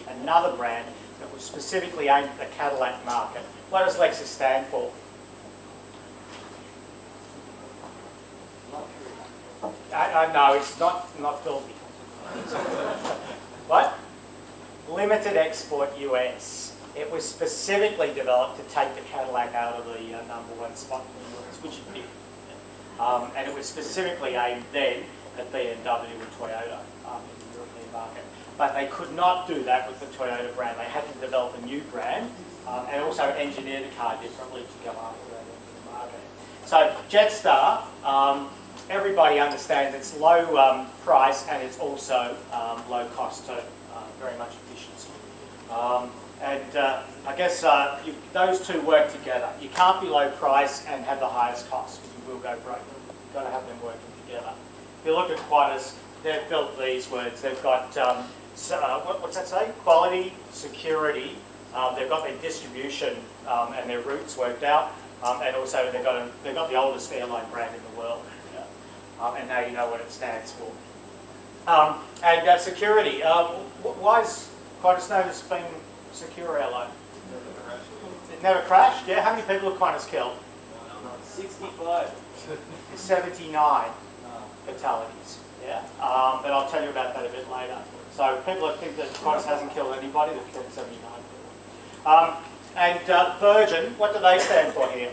another brand that was specifically aimed at the Cadillac market. What does Lexus stand for? No, it's not filthy. What? Limited export US. It was specifically developed to take the Cadillac out of the #1 spot in the US, which it did. And it was specifically aimed then at BMW and Toyota in the European market. But they could not do that with the Toyota brand. They had to develop a new brand and also engineer the car differently to go after that into the market. So Jetstar, everybody understands it's low price and it's also low cost too, very much efficiency. I guess those two work together. You can't be low price and have the highest cost because you will go broke. You've got to have them working together. If you look at Qantas, they've built these words. They've got, what's that say? Quality, security. They've got their distribution and their routes worked out. And also they've got the oldest airline brand in the world. And now you know what it stands for. And security. Why is Qantas known as being a secure airline? It never crashed? Yeah, how many people have Qantas killed? 65. 79 fatalities. Yeah, but I'll tell you about that a bit later. So people that think that Qantas hasn't killed anybody, they've killed 79 people. And Virgin, what do they stand for here?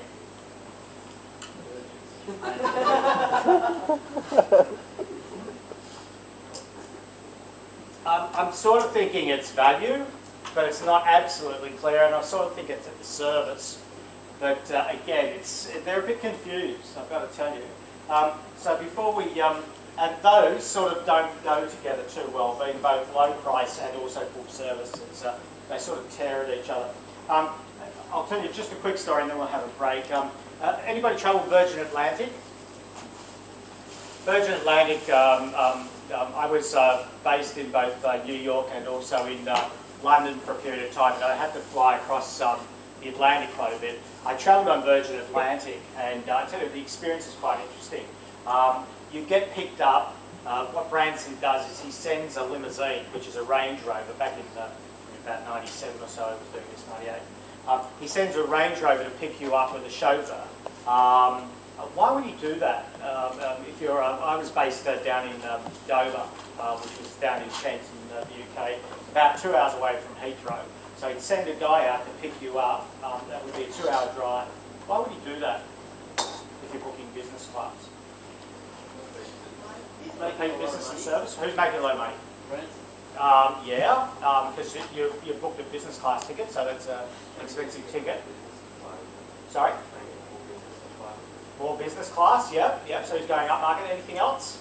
I'm sort of thinking it's value, but it's not absolutely clear, and I sort of think it's at the service. But again, they're a bit confused, I've got to tell you. So before we, and those sort of don't go together too well, being both low price and also full service. They sort of tear at each other. I'll tell you just a quick story and then we'll have a break. Anybody travel Virgin Atlantic? Virgin Atlantic, I was based in both New York and also in London for a period of time, and I had to fly across the Atlantic quite a bit. I travelled on Virgin Atlantic, and I tell you, the experience is quite interesting. You get picked up. What Branson does is he sends a limousine, which is a Range Rover, back in about 97 or so, I was doing this, 98. He sends a Range Rover to pick you up with a chauffeur. Why would he do that? If you're, I was based down in Dover, which was down in Kent in the UK, about 2 hours away from Heathrow. So he'd send a guy out to pick you up. That would be a 2-hour drive. Why would he do that if you're booking business class? Repeat business and service. Who's making a lot of money? France? Yeah, because you booked a business class ticket, so that's an expensive ticket. Sorry? More business class, yep, so he's going up market. Anything else?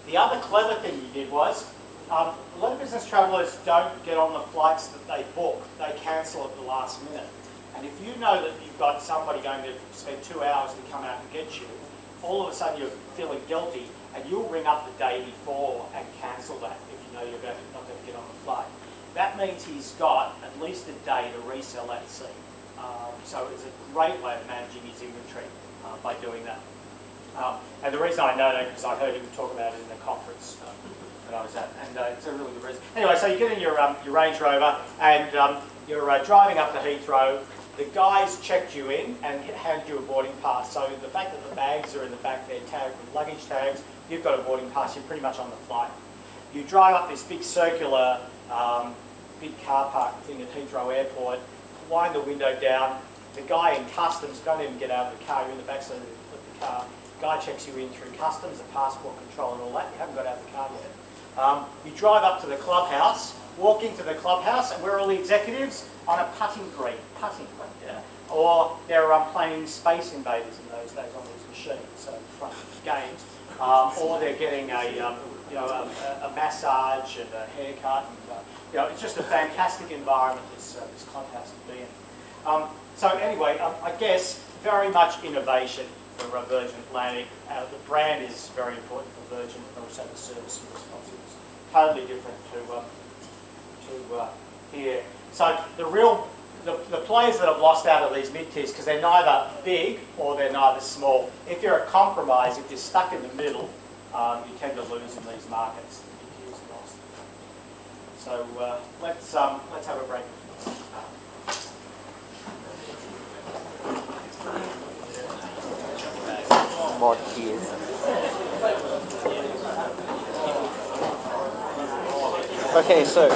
The other clever thing you did was, a lot of business travellers don't get on the flights that they book, they cancel at the last minute. And if you know that you've got somebody going to spend 2 hours to come out and get you, all of a sudden you're feeling guilty and you'll ring up the day before and cancel that if you know you're not going to get on the flight. That means he's got at least a day to resell that seat. So it's a great way of managing his inventory by doing that. And the reason I know that is because I heard him talk about it in the conference that I was at, and it's a really good reason. Anyway, so you get in your Range Rover and you're driving up to Heathrow. The guys checked you in and handed you a boarding pass. So the fact that the bags are in the back, they're tagged with luggage tags, you've got a boarding pass, you're pretty much on the flight. You drive up this big circular, big car park thing at Heathrow Airport, wind the window down. The guy in customs, don't even get out of the car, you're in the back seat of the car. Guy checks you in through customs, the passport control and all that. You haven't got out of the car yet. You drive up to the clubhouse, walk into the clubhouse, and where are all the executives? On a putting green, yeah. Or they're playing Space Invaders in those days on these machines, so fun games. Or they're getting a massage and a haircut. And, it's just a fantastic environment this clubhouse to be in. So anyway, I guess very much innovation for Virgin Atlantic. The brand is very important for Virgin, and also the service and responsiveness. Totally different to here. So the players that have lost out of these mid-tiers, because they're neither big or they're neither small. If you're a compromise, if you're stuck in the middle, you tend to lose in these markets. The mid-tiers are lost. So let's have a break. More tiers. Okay, so